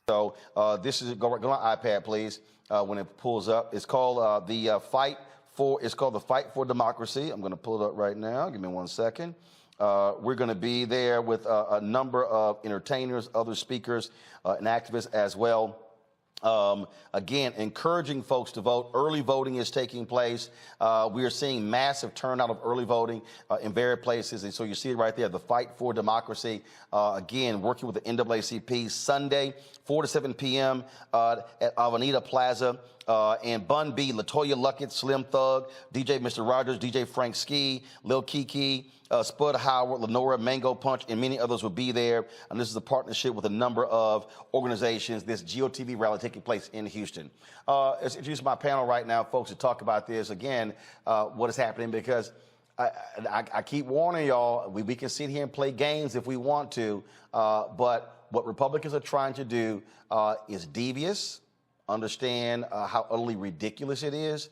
So this is go on iPad, please. When it pulls up, it's called the fight for. It's called the Fight for Democracy. I'm going to pull it up right now. Give me 1 second. We're going to be there with a number of entertainers, other speakers, and activists as well. Again, encouraging folks to vote. Early voting is taking place. We are seeing massive turnout of early voting in various places. And so you see it right there, the Fight for Democracy. Again, working with the NAACP Sunday, 4 to 7 p.m. At Avenida Plaza. And Bun B, LaToya Luckett, Slim Thug, DJ Mr. Rogers, DJ Frank Ski, Lil Kiki, Spud Howard, Lenora, Mango Punch, and many others will be there. And this is a partnership with a number of organizations. This GOTV rally taking place in Houston. Let's introduce my panel right now, folks, to talk about this. Again, what is happening, because I keep warning y'all, we can sit here and play games if we want to, but what Republicans are trying to do is devious. Understand how utterly ridiculous it is.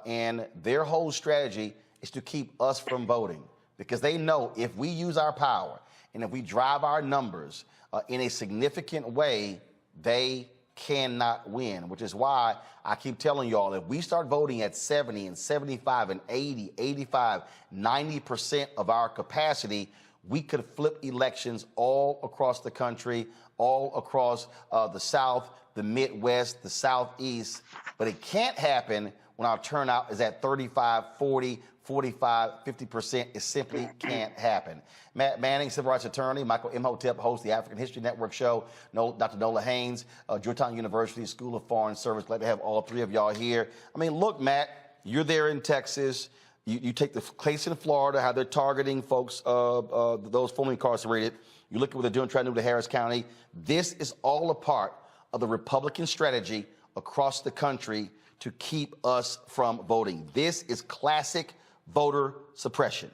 And their whole strategy is to keep us from voting, because they know if we use our power and if we drive our numbers in a significant way, they cannot win, which is why I keep telling y'all, if we start voting at 70 and 75 and 80, 85, 90% of our capacity, we could flip elections all across the country, all across the South, the Midwest, the Southeast. But it can't happen when our turnout is at 35, 40, 45, 50%. It simply can't happen. Matt Manning, civil rights attorney. Michael Imhotep, hosts the African History Network show. Dr. Nola Haynes, Georgetown University School of Foreign Service. Glad to have all three of y'all here. I mean, look, Matt, you're there in Texas. You take the case in Florida, how they're targeting folks, those formerly incarcerated. You look at what they're doing, trying to do to Harris County. This is all a part of the Republican strategy across the country to keep us from voting. This is classic voter suppression.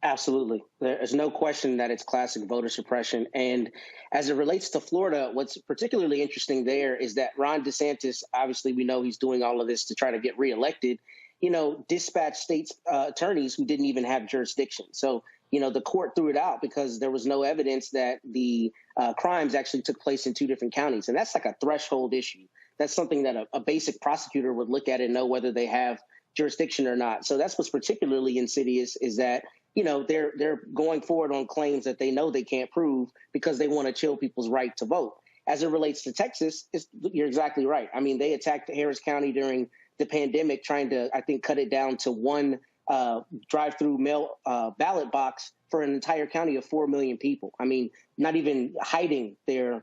Absolutely. There's no question that it's classic voter suppression. And as it relates to Florida, what's particularly interesting there is that Ron DeSantis, obviously we know he's doing all of this to try to get reelected, dispatched states attorneys who didn't even have jurisdiction. So, the court threw it out because there was no evidence that the crimes actually took place in two different counties. And that's like a threshold issue. That's something that a basic prosecutor would look at and know whether they have jurisdiction or not. So that's what's particularly insidious, is that, they're going forward on claims that they know they can't prove because they want to chill people's right to vote. As it relates to Texas, you're exactly right. I mean, they attacked Harris County during the pandemic, trying to, I think, cut it down to one drive-through mail ballot box for an entire county of 4 million people. I mean, not even hiding their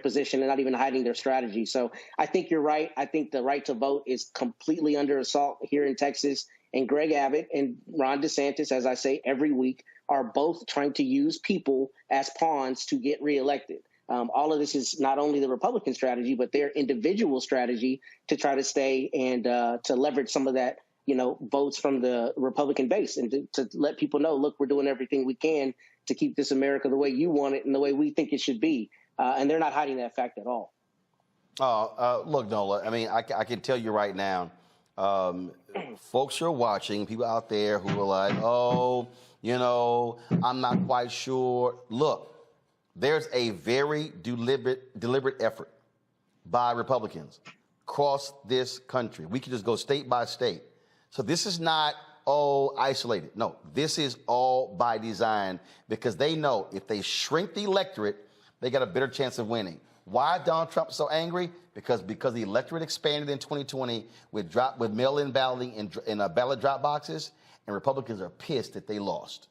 position and not even hiding their strategy. So I think you're right. I think the right to vote is completely under assault here in Texas. And Greg Abbott and Ron DeSantis, as I say every week, are both trying to use people as pawns to get reelected. All of this is not only the Republican strategy, but their individual strategy to try to stay and to leverage some of that, votes from the Republican base, and to let people know, look, we're doing everything we can to keep this America the way you want it and the way we think it should be. And they're not hiding that fact at all. Look, Nola, I mean, I can tell you right now, folks are watching, people out there who are like, oh, I'm not quite sure. Look, there's a very deliberate effort by Republicans across this country. We can just go state by state. So this is not, isolated. No, this is all by design, because they know if they shrink the electorate, they got a better chance of winning. Why is Donald Trump so angry? Because the electorate expanded in 2020 with mail-in balloting and ballot drop boxes, and Republicans are pissed that they lost.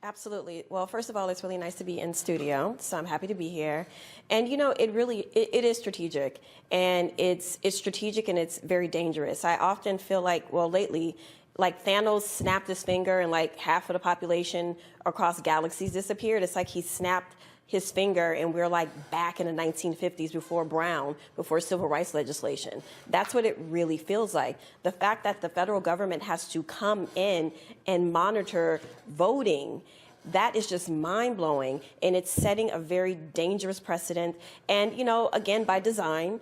Absolutely. Well, first of all, it's really nice to be in studio, so I'm happy to be here. And it is strategic, and it's strategic and it's very dangerous. I often feel like, lately, like Thanos snapped his finger and like half of the population across galaxies disappeared. It's like he snapped his finger and we're like back in the 1950s before civil rights legislation. That's what it really feels like. The fact that the federal government has to come in and monitor voting, that is just mind-blowing, and it's setting a very dangerous precedent. And, again, by design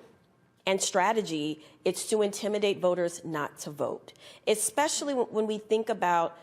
and strategy, it's to intimidate voters not to vote, especially when we think about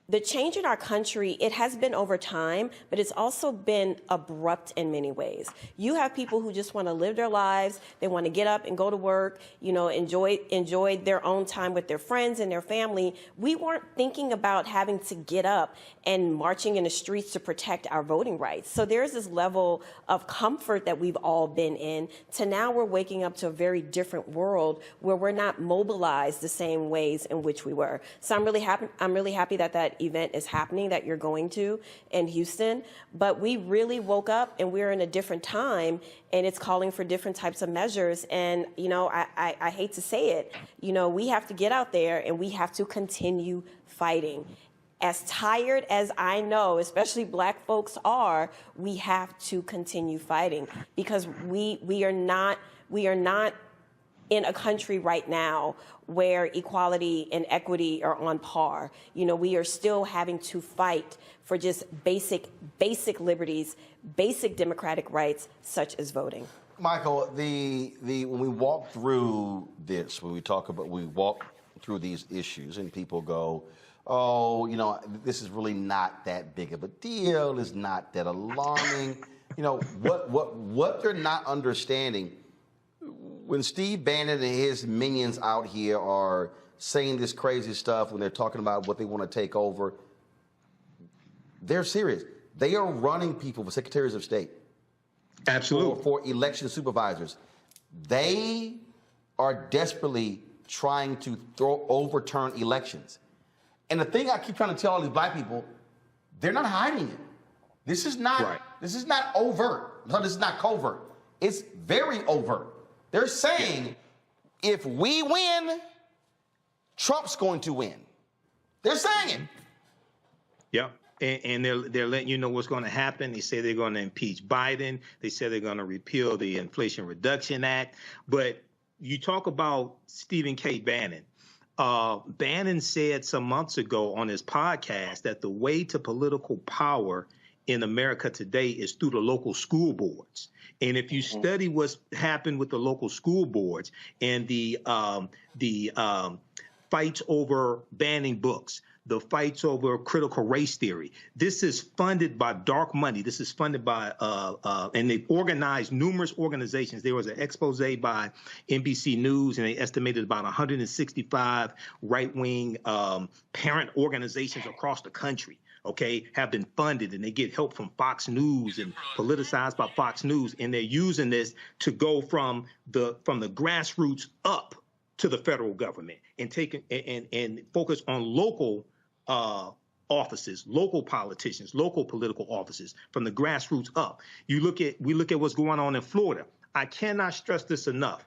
the change in our country. It has been over time, but it's also been abrupt in many ways. You have people who just want to live their lives. They want to get up and go to work, enjoy their own time with their friends and their family. We weren't thinking about having to get up and marching in the streets to protect our voting rights. So there's this level of comfort that we've all been in, to now we're waking up to a very different world where we're not mobilized the same ways in which we were. So I'm really happy that event is happening that you're going to in Houston. But we really woke up and we're in a different time, and it's calling for different types of measures. And, I hate to say it, we have to get out there and we have to continue fighting. As tired as I know, especially Black folks are, we have to continue fighting, because we are not in a country right now where equality and equity are on par. We are still having to fight for just basic liberties, basic democratic rights, such as voting. Michael, when we walk through this, we walk through these issues, and people go, this is really not that big of a deal. It's not that alarming. What they're not understanding, when Steve Bannon and his minions out here are saying this crazy stuff, when they're talking about what they want to take over, they're serious. They are running people for secretaries of state. Absolutely. For election supervisors. They are desperately trying to overturn elections. And the thing I keep trying to tell all these Black people, they're not hiding it. This is not overt. No, this is not covert. It's very overt. They're saying, if we win, Trump's going to win. They're saying it. Yep. And they're letting you know what's going to happen. They say they're going to impeach Biden. They say they're going to repeal the Inflation Reduction Act. But you talk about Stephen K. Bannon. Bannon said some months ago on his podcast that the way to political power in America today is through the local school boards. And if you study what's happened with the local school boards and the fights over banning books, the fights over critical race theory, this is funded by dark money. This is funded by, and they've organized numerous organizations. There was an expose by NBC News, and they estimated about 165 right-wing parent organizations across the country, have been funded, and they get help from Fox News and politicized by Fox News. And they're using this to go from the grassroots up to the federal government and and focus on local offices, local politicians, local political offices, from the grassroots up. We look at what's going on in Florida. I cannot stress this enough.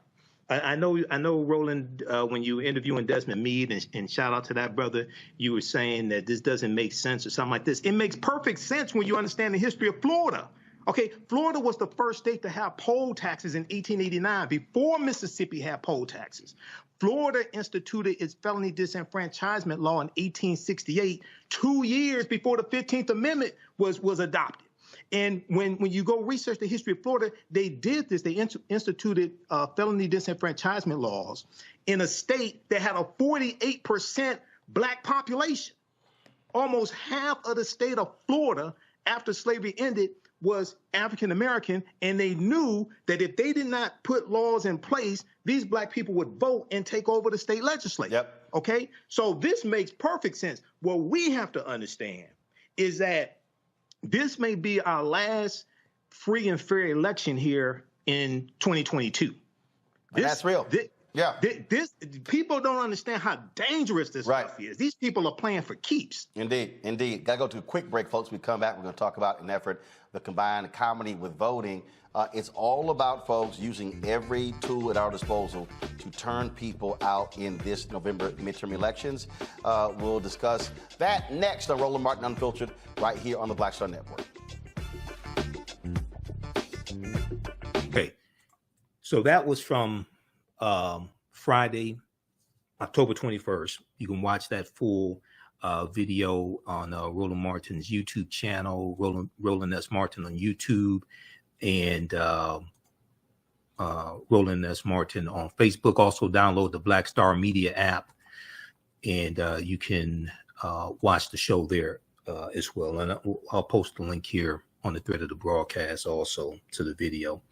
I know, Roland, when you were interviewing Desmond Mead, and shout out to that brother, you were saying that this doesn't make sense or something like this. It makes perfect sense when you understand the history of Florida. Okay, Florida was the first state to have poll taxes in 1889, before Mississippi had poll taxes. Florida instituted its felony disenfranchisement law in 1868, 2 years before the 15th Amendment was adopted. And when you go research the history of Florida, they did this. They instituted felony disenfranchisement laws in a state that had a 48% black population. Almost half of the state of Florida, after slavery ended, was African American, and they knew that if they did not put laws in place, these black people would vote and take over the state legislature. Yep. Okay, so this makes perfect sense. What we have to understand is that this may be our last free and fair election here in 2022. That's real. Yeah. This people don't understand how dangerous this stuff is. These people are playing for keeps. Indeed, indeed. Got to go to a quick break, folks. We come back. We're going to talk about an effort, the combined comedy with voting. It's all about, folks, using every tool at our disposal to turn people out in this November midterm elections. We'll discuss that next on Roland Martin Unfiltered right here on the Black Star Network. Okay, so that was from Friday, October 21st. You can watch that full video on Roland Martin's YouTube channel, Roland S. Martin on YouTube, and Roland S. Martin on Facebook. Also download the Black Star Media app, and you can watch the show there as well. And I'll post the link here on the thread of the broadcast also to the video.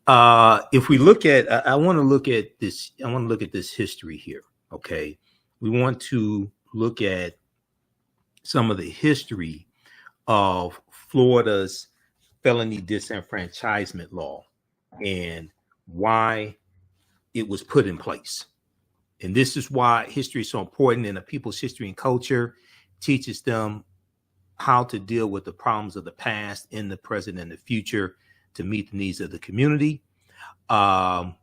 If we look at, I want to look at this. I want to look at this history here. Okay, we want to look at some of the history of Florida's felony disenfranchisement law and why it was put in place. And this is why history is so important. And a people's history and culture teaches them how to deal with the problems of the past, in the present, and the future, to meet the needs of the community. And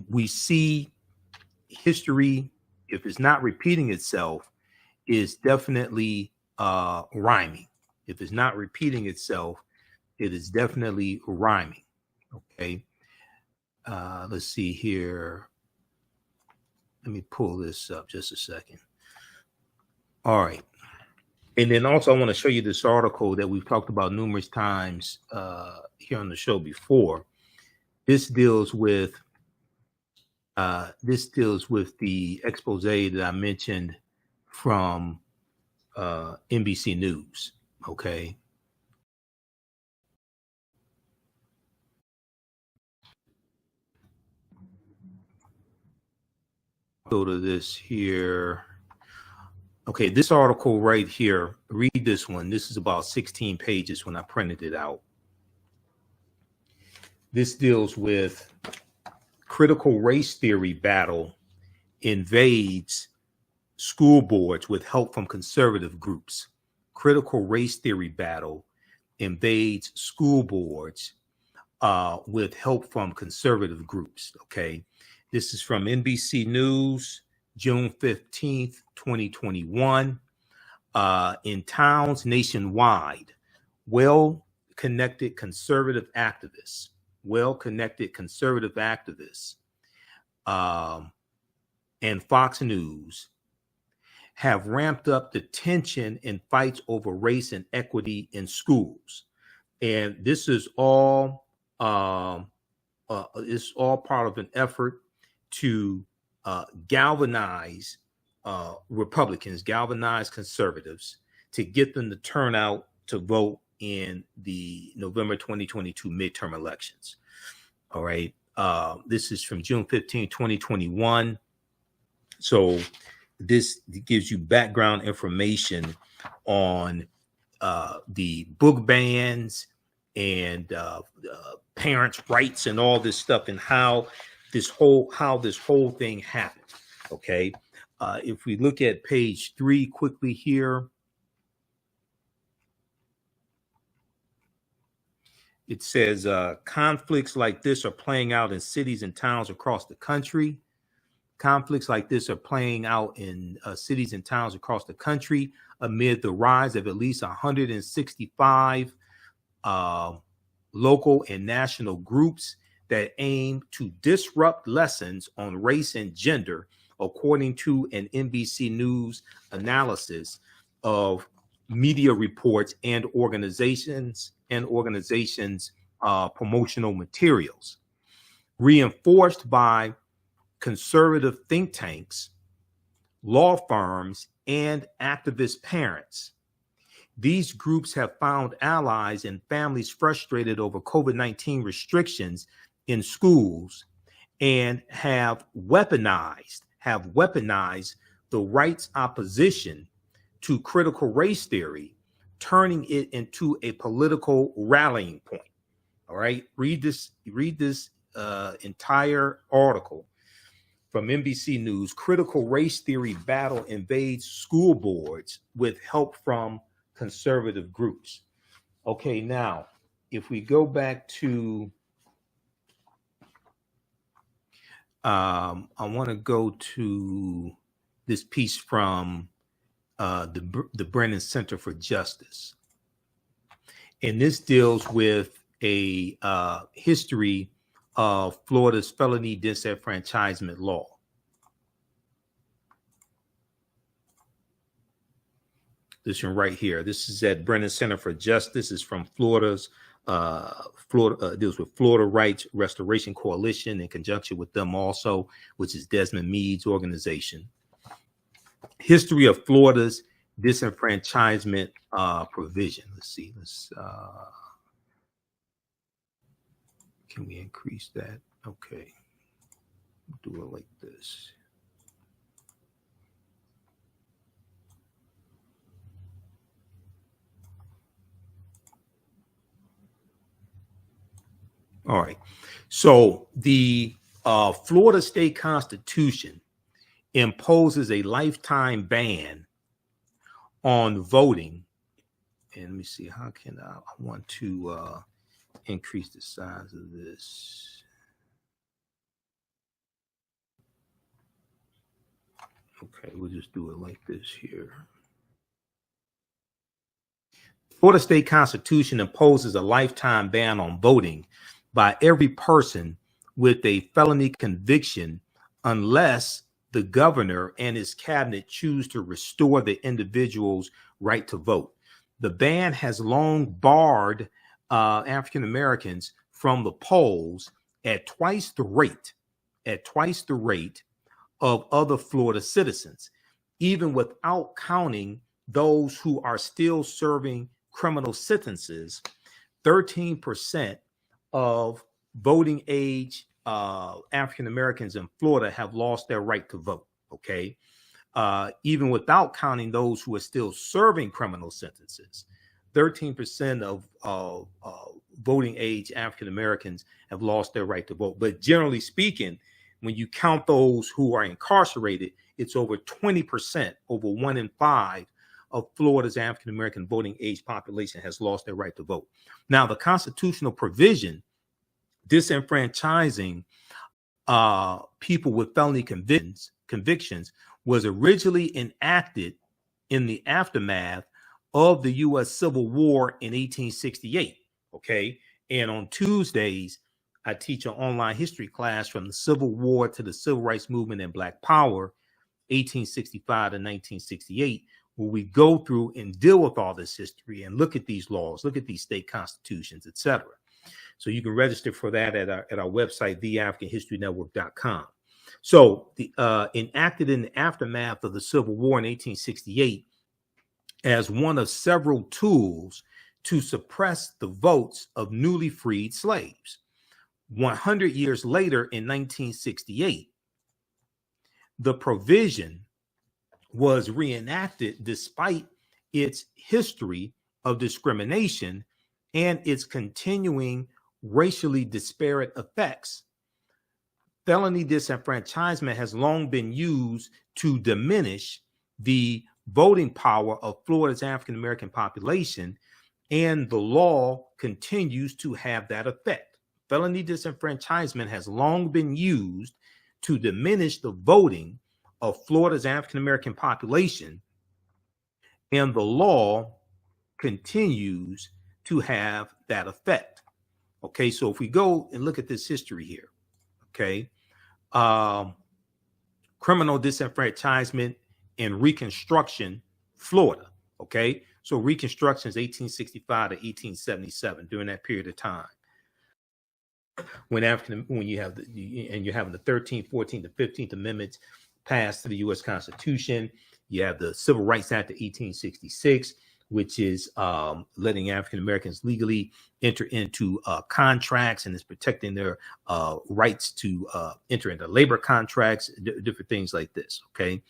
we see history, if it's not repeating itself, is definitely rhyming. If it's not repeating itself, it is definitely rhyming. Okay. Let's see here. Let me pull this up just a second. All right. And then also I want to show you this article that we've talked about numerous times here on the show before. This deals with the expose that I mentioned from NBC News. Okay. Go to this here. Okay, this article right here, read this one. This is about 16 pages when I printed it out. This deals with critical race theory battle invades school boards with help from conservative groups. Critical race theory battle invades school boards with help from conservative groups. Okay, this is from NBC News, June 15th, 2021. In towns nationwide, well-connected conservative activists and Fox News have ramped up the tension in fights over race and equity in schools. And this is all part of an effort to galvanize Republicans, galvanize conservatives, to get them to turn out to vote in the November 2022 midterm elections. All right. This is from June 15, 2021. So this gives you background information on the book bans and parents' rights and all this stuff, and how this whole thing happened. Okay. If we look at page 3 quickly here, it says conflicts like this are playing out in cities and towns across the country. Conflicts like this are playing out in cities and towns across the country amid the rise of at least 165 local and national groups that aim to disrupt lessons on race and gender, according to an NBC News analysis of media reports and organizations promotional materials, reinforced by conservative think tanks, law firms, and activist parents. These groups have found allies and families frustrated over COVID-19 restrictions in schools and have weaponized the right's opposition to critical race theory, turning it into a political rallying point. All right, read this entire article from NBC News. Critical race theory battle invades school boards with help from conservative groups. Okay, now if we go back to I want to go to this piece from the Brennan Center for Justice, and this deals with a history of Florida's felony disenfranchisement law. This one right here. This is at Brennan Center for Justice. Is from Florida's deals with Florida Rights Restoration Coalition in conjunction with them also, which is Desmond Mead's organization. History of Florida's disenfranchisement provision. Let's see. Can we increase that? Okay. Do it like this. All right. So the Florida State Constitution imposes a lifetime ban on voting. And let me see, how can I want to increase the size of this. Okay, we'll just do it like this here. Florida State Constitution imposes a lifetime ban on voting by every person with a felony conviction unless the governor and his cabinet choose to restore the individual's right to vote. The ban has long barred African Americans from the polls at twice the rate of other Florida citizens, even without counting those who are still serving criminal sentences. 13% of voting age African Americans in Florida have lost their right to vote. Okay. Even without counting those who are still serving criminal sentences, 13% of voting age African Americans have lost their right to vote. But generally speaking, when you count those who are incarcerated, it's over 20%, over 1 in 5 of Florida's African American voting age population has lost their right to vote. Now, the constitutional provision disenfranchising people with felony convictions was originally enacted in the aftermath of the U.S. Civil War in 1868. Okay. And on Tuesdays, I teach an online history class from the Civil War to the Civil Rights Movement and Black Power, 1865 to 1968, where we go through and deal with all this history and look at these laws, look at these state constitutions, etc. So you can register for that at our website, TheAfricanHistoryNetwork.com. So enacted in the aftermath of the Civil War in 1868 as one of several tools to suppress the votes of newly freed slaves. 100 years later, in 1968, the provision was reenacted despite its history of discrimination and its continuing racially disparate effects. Felony disenfranchisement has long been used to diminish the voting power of Florida's African American population, and the law continues to have that effect. Felony disenfranchisement has long been used to diminish the voting of Florida's African-American population, and the law continues to have that effect. Okay, so if we go and look at this history here, okay, criminal disenfranchisement and Reconstruction, Florida. Okay, so Reconstruction is 1865 to 1877. During that period of time, when you're having the 13th, 14th, and 15th Amendments passed to the U.S. Constitution, you have the Civil Rights Act of 1866, which is letting African Americans legally enter into contracts, and is protecting their rights to enter into labor contracts, different things like this. Okay.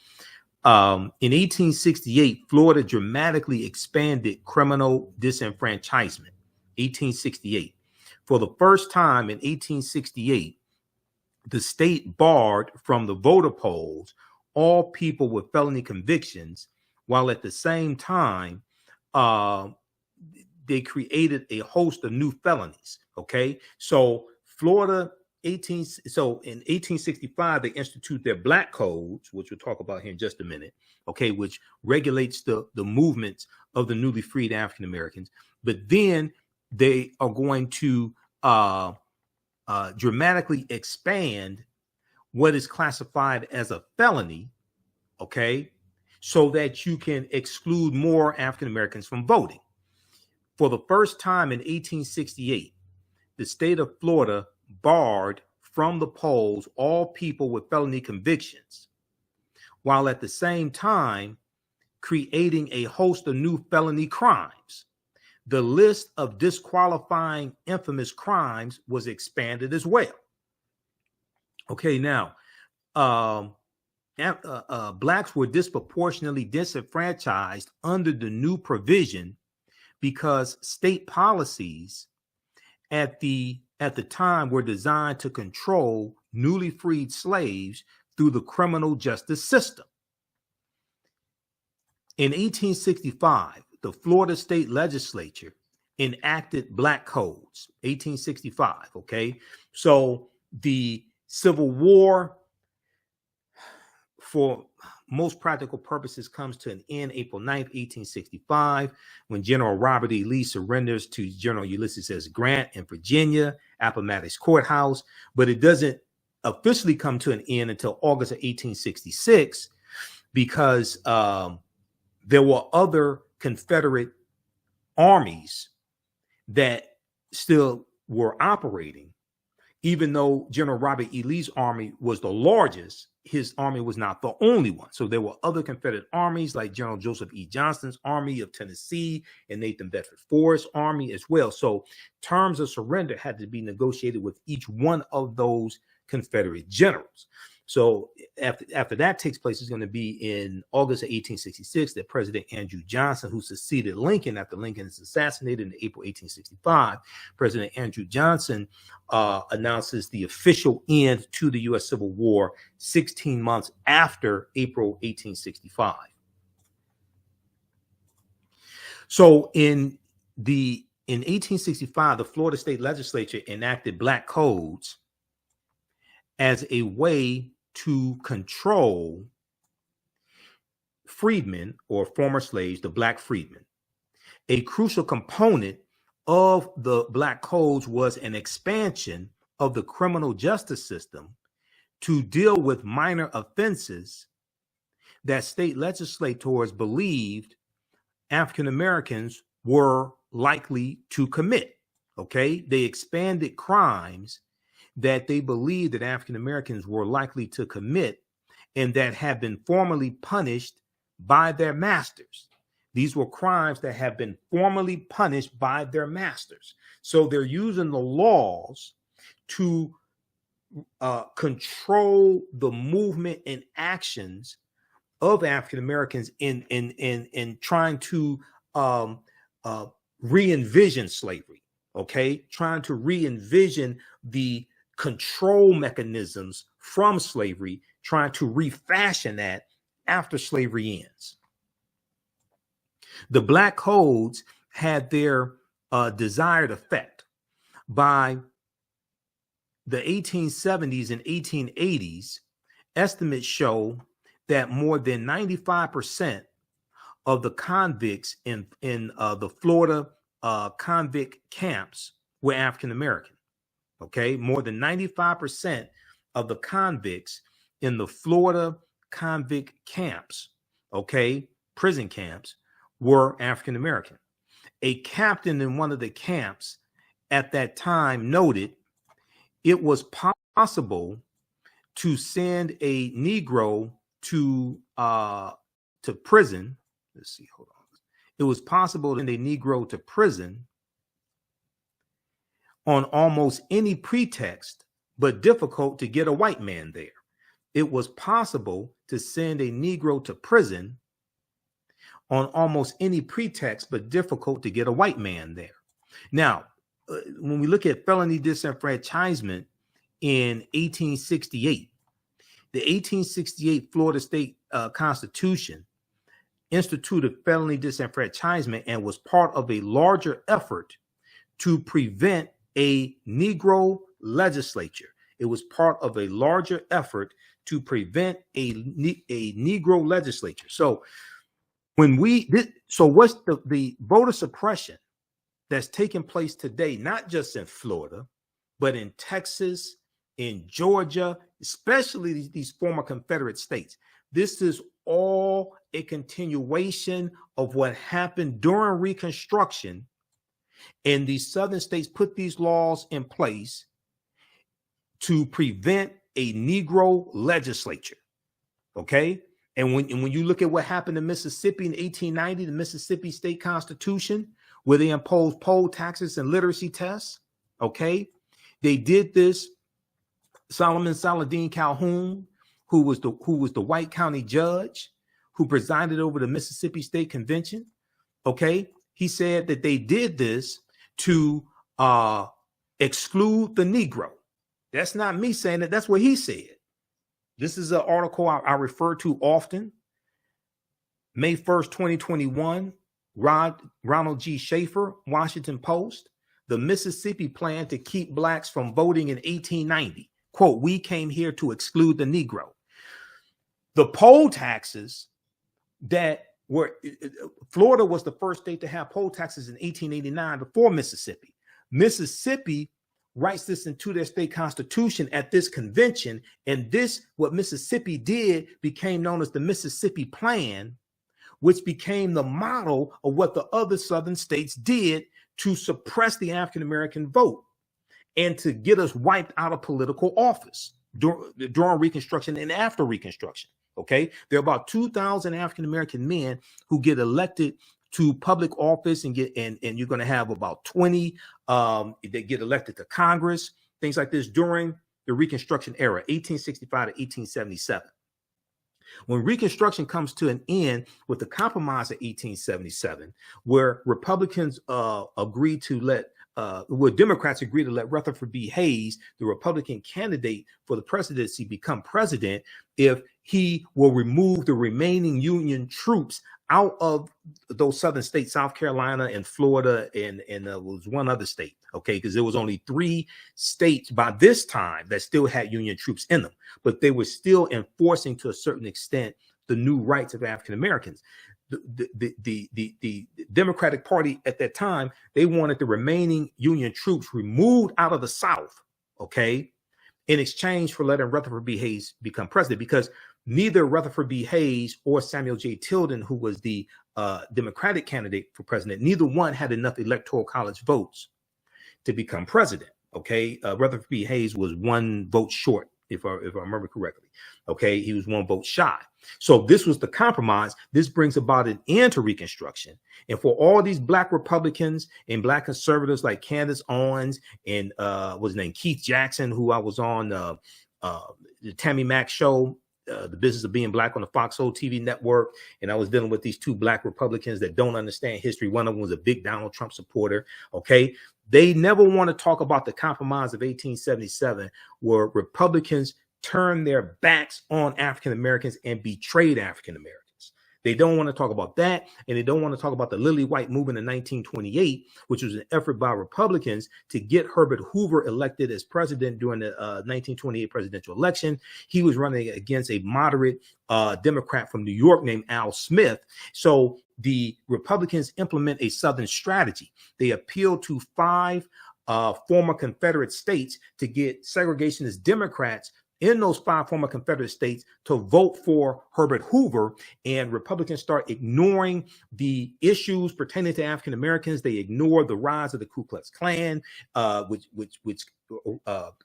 In 1868, Florida dramatically expanded criminal disenfranchisement. 1868. For the first time in 1868, the state barred from the voter polls all people with felony convictions, while at the same time, they created a host of new felonies. Okay, so Florida, in 1865, they institute their black codes, which we'll talk about here in just a minute. Okay, which regulates the movements of the newly freed African Americans. But then they are going to dramatically expand what is classified as a felony. Okay, so that you can exclude more African Americans from voting. For the first time in 1868, the state of Florida barred from the polls all people with felony convictions, while at the same time creating a host of new felony crimes. The list of disqualifying infamous crimes was expanded as well. Okay, now, blacks were disproportionately disenfranchised under the new provision because state policies at the time were designed to control newly freed slaves through the criminal justice system. In 1865, the Florida state legislature enacted black codes. 1865. Okay, so the Civil War, for most practical purposes, comes to an end April 9th, 1865, when General Robert E. Lee surrenders to General Ulysses S. Grant in Virginia, Appomattox Courthouse. But it doesn't officially come to an end until August of 1866, because there were other Confederate armies that still were operating. Even though General Robert E. Lee's army was the largest, his army was not the only one. So there were other Confederate armies like General Joseph E. Johnston's Army of Tennessee and Nathan Bedford Forrest's army as well. So terms of surrender had to be negotiated with each one of those Confederate generals. So after that takes place, is going to be in August of 1866 that President Andrew Johnson, who succeeded Lincoln after Lincoln is assassinated in April 1865, President Andrew Johnson announces the official end to the U.S. Civil War 16 months after April 1865. So in 1865, the Florida state legislature enacted black codes as a way to control freedmen or former slaves, the black freedmen. A crucial component of the black codes was an expansion of the criminal justice system to deal with minor offenses that state legislators believed African Americans were likely to commit. Okay, they expanded crimes that they believed that African Americans were likely to commit and that have been formally punished by their masters. These were crimes that have been formally punished by their masters. So they're using the laws to control the movement and actions of African Americans in trying to re-envision slavery. Okay, trying to re-envision the control mechanisms from slavery, trying to refashion that after slavery ends. The black codes had their desired effect. By the 1870s and 1880s, estimates show that more than 95% of the convicts in the Florida convict camps were African American. Okay, more than 95% of the convicts in the Florida convict camps, okay, prison camps, were African American. A captain in one of the camps at that time noted it was possible to send a Negro to prison. Let's see, hold on. It was possible to send a Negro to prison on almost any pretext, but difficult to get a white man there. It was possible to send a Negro to prison on almost any pretext, but difficult to get a white man there. Now, when we look at felony disenfranchisement in 1868, the 1868 Florida State Constitution instituted felony disenfranchisement and was part of a larger effort to prevent a Negro legislature. It was part of a larger effort to prevent a Negro legislature. So when what's the voter suppression that's taking place today, not just in Florida, but in Texas, in Georgia, especially these former Confederate states? This is all a continuation of what happened during Reconstruction. And these southern states put these laws in place to prevent a Negro legislature. Okay. And when you look at what happened in Mississippi in 1890, the Mississippi State Constitution, where they imposed poll taxes and literacy tests. Okay. They did this. Solomon Saladin Calhoun, who was the White County judge who presided over the Mississippi State Convention. Okay. He said that they did this to exclude the Negro. That's not me saying it. That's what he said. This is an article I refer to often. May 1st, 2021, Ronald G. Schaefer, Washington Post. The Mississippi plan to keep blacks from voting in 1890. Quote, we came here to exclude the Negro. The poll taxes that were, Florida was the first state to have poll taxes in 1889 before Mississippi. Mississippi writes this into their state constitution at this convention. And this, what Mississippi did, became known as the Mississippi Plan, which became the model of what the other southern states did to suppress the African-American vote and to get us wiped out of political office during Reconstruction and after Reconstruction. Okay, there are about 2,000 African-American men who get elected to public office and you're going to have about 20 that get elected to Congress, things like this during the Reconstruction era, 1865 to 1877. When Reconstruction comes to an end with the Compromise of 1877, where Republicans agreed to let where Democrats agreed to let Rutherford B. Hayes, the Republican candidate for the presidency, become president if he will remove the remaining Union troops out of those southern states, South Carolina and Florida, and there was one other state, okay, because there was only 3 states by this time that still had Union troops in them, but they were still enforcing to a certain extent the new rights of African Americans. The Democratic Party at that time, they wanted the remaining Union troops removed out of the South, okay, in exchange for letting Rutherford B. Hayes become president, because neither Rutherford B. Hayes or Samuel J. Tilden, who was the Democratic candidate for president, neither one had enough electoral college votes to become president. Okay, Rutherford B. Hayes was 1 vote short, if I remember correctly. Okay, he was 1 vote shy. So this was the compromise. This brings about an end to Reconstruction. And for all these Black Republicans and Black conservatives like Candace Owens and what's his name, Keith Jackson, who I was on the Tammy Mack show, The Business of Being Black on the Foxhole TV network. And I was dealing with these 2 Black Republicans that don't understand history. One of them was a big Donald Trump supporter. Okay. They never want to talk about the Compromise of 1877, where Republicans turned their backs on African Americans and betrayed African Americans. They don't want to talk about that, and they don't want to talk about the Lily White movement in 1928, which was an effort by Republicans to get Herbert Hoover elected as president during the 1928 presidential election. He was running against a moderate Democrat from New York named Al Smith. So the Republicans implement a Southern strategy. They appeal to 5 former Confederate states to get segregationist Democrats in those 5 former Confederate states to vote for Herbert Hoover, and Republicans start ignoring the issues pertaining to African Americans. They ignore the rise of the Ku Klux Klan, which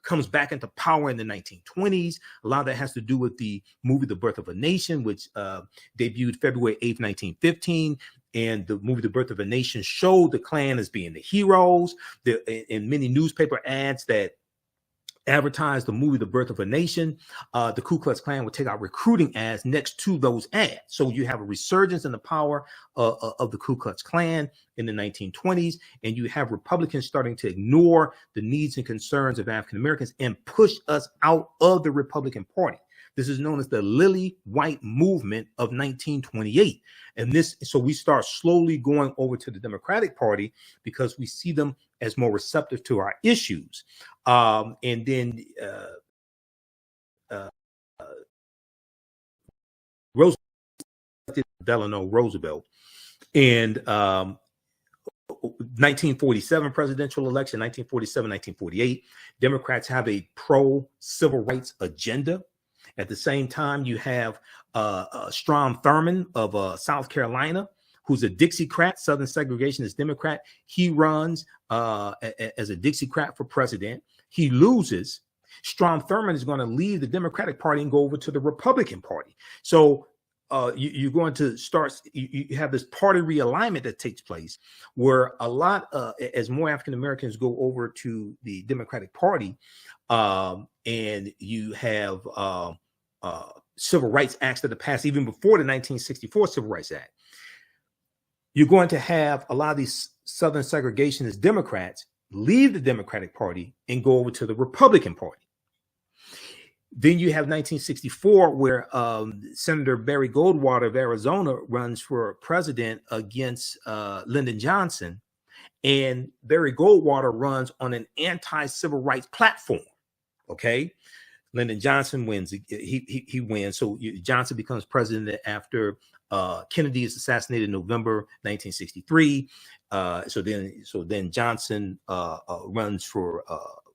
comes back into power in the 1920s. A lot of that has to do with the movie The Birth of a Nation, which debuted February 8th, 1915. And the movie The Birth of a Nation showed the Klan as being the heroes. In many newspaper ads that advertised the movie The Birth of a Nation, the Ku Klux Klan would take out recruiting ads next to those ads. So you have a resurgence in the power of the Ku Klux Klan in the 1920s, and you have Republicans starting to ignore the needs and concerns of African Americans and push us out of the Republican Party. This is known as the Lily White movement of 1928. And so we start slowly going over to the Democratic Party because we see them as more receptive to our issues. And then Roosevelt, Delano Roosevelt, and 1947 presidential election, 1947, 1948, Democrats have a pro-civil rights agenda. At the same time, you have Strom Thurmond of South Carolina, who's a Dixiecrat, Southern segregationist Democrat. He runs as a Dixiecrat for president. He loses. Strom Thurmond is going to leave the Democratic Party and go over to the Republican Party. So you're going to start, you have this party realignment that takes place where a lot, as more African Americans go over to the Democratic Party, and you have civil rights acts that are passed even before the 1964 Civil Rights Act. You're going to have a lot of these Southern segregationist Democrats leave the Democratic Party and go over to the Republican Party. Then you have 1964, where Senator Barry Goldwater of Arizona runs for president against Lyndon Johnson. And Barry Goldwater runs on an anti-civil rights platform. Okay. Lyndon Johnson wins. He wins. So Johnson becomes president after Kennedy is assassinated in November 1963. So then Johnson runs for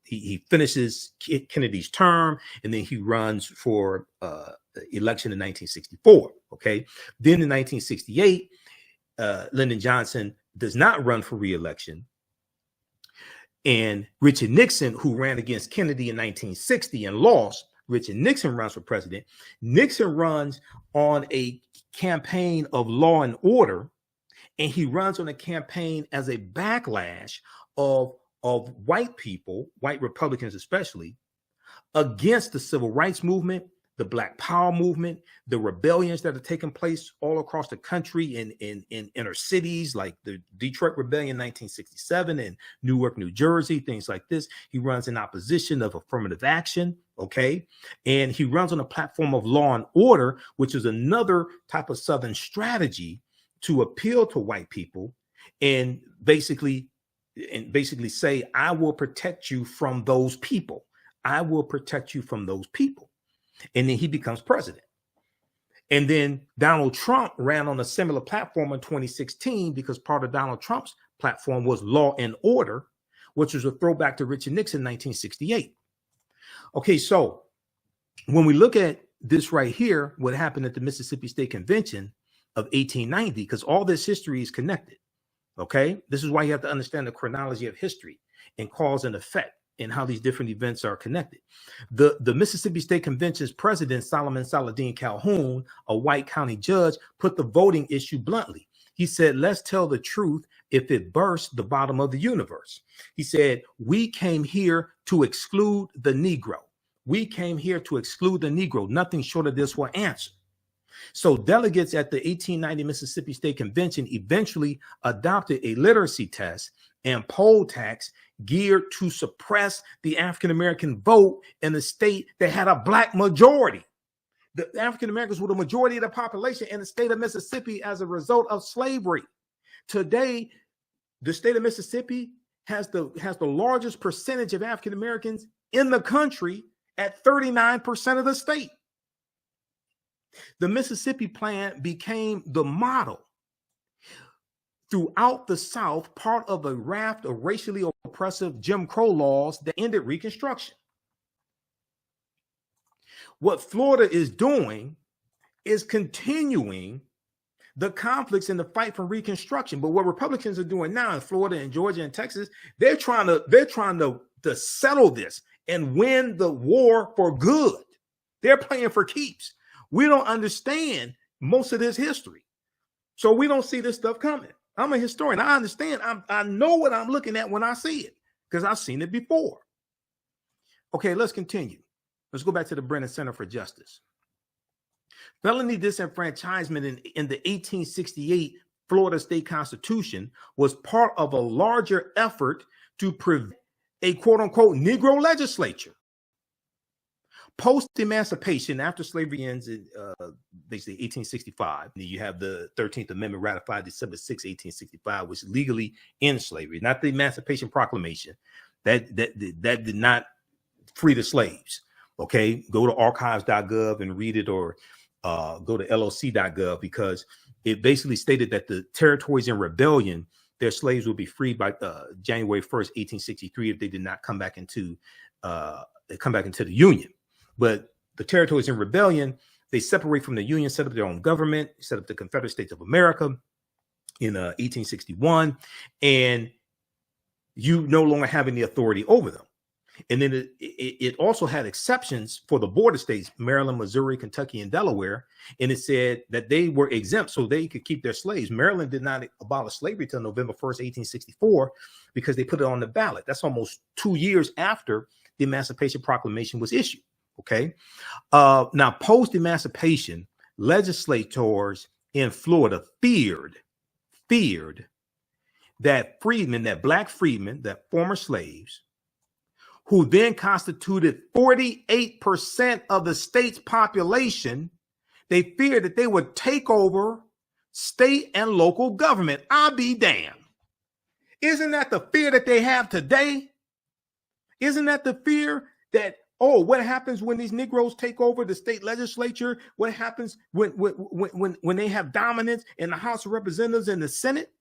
he finishes Kennedy's term, and then he runs for election in 1964. Okay. Then in 1968, Lyndon Johnson does not run for re-election. And Richard Nixon, who ran against Kennedy in 1960 and lost, Richard Nixon runs for president. Nixon runs on a campaign of law and order, and he runs on a campaign as a backlash of white people, white Republicans especially, against the civil rights movement, the Black Power movement, the rebellions that are taking place all across the country in inner cities, like the Detroit Rebellion in 1967 and Newark, New Jersey, things like this. He runs in opposition of affirmative action, okay? And he runs on a platform of law and order, which is another type of Southern strategy to appeal to white people and basically say, I will protect you from those people. I will protect you from those people. And then he becomes president. And then Donald Trump ran on a similar platform in 2016 because part of Donald Trump's platform was law and order, which was a throwback to Richard Nixon in 1968. Okay, so when we look at this right here, what happened at the Mississippi State Convention of 1890, because all this history is connected. Okay, this is why you have to understand the chronology of history and cause and effect and how these different events are connected. The Mississippi State Convention's president, Solomon Saladin Calhoun, a white county judge, put the voting issue bluntly. He said, let's tell the truth if it bursts the bottom of the universe. He said, we came here to exclude the Negro. We came here to exclude the Negro. Nothing short of this will answer. So delegates at the 1890 Mississippi State Convention eventually adopted a literacy test and poll tax geared to suppress the African-American vote in a state that had a black majority. the African Americans were the majority of the population in the state of Mississippi as a result of slavery. Today, the state of Mississippi has the largest percentage of African Americans in the country at 39% of the state. The Mississippi Plan became the model throughout the South, part of a raft of racially oppressive Jim Crow laws that ended Reconstruction. What Florida is doing is continuing the conflicts in the fight for Reconstruction. But what Republicans are doing now in Florida and Georgia and Texas, they're trying to settle this and win the war for good. They're playing for keeps. We don't understand most of this history, so we don't see this stuff coming. I'm a historian. I understand. I know what I'm looking at when I see it because I've seen it before. Okay, let's continue. Let's go back to the Brennan Center for Justice. Felony disenfranchisement in the 1868 Florida State Constitution was part of a larger effort to prevent a quote-unquote Negro legislature. Post-emancipation, after slavery ends in basically 1865, you have the 13th Amendment ratified December 6, 1865, which legally ends slavery, not the Emancipation Proclamation. That did not free the slaves. Okay, go to archives.gov and read it, or go to loc.gov, because it basically stated that the territories in rebellion, their slaves would be freed by January 1st, 1863, if they did not come back into the Union. But the territories in rebellion, they separate from the Union, set up their own government, set up the Confederate States of America in 1861, and you no longer have any authority over them. And then it also had exceptions for the border states, Maryland, Missouri, Kentucky, and Delaware. And it said that they were exempt so they could keep their slaves. Maryland did not abolish slavery until November 1st, 1864, because they put it on the ballot. That's almost 2 years after the Emancipation Proclamation was issued. Okay. Now, post-emancipation, legislators in Florida feared that freedmen, that black freedmen, that former slaves, who then constituted 48% of the state's population, they feared that they would take over state and local government. I'll be damned. Isn't that the fear that they have today? Isn't that the fear that, oh, what happens when these Negroes take over the state legislature? What happens when they have dominance in the House of Representatives and the Senate?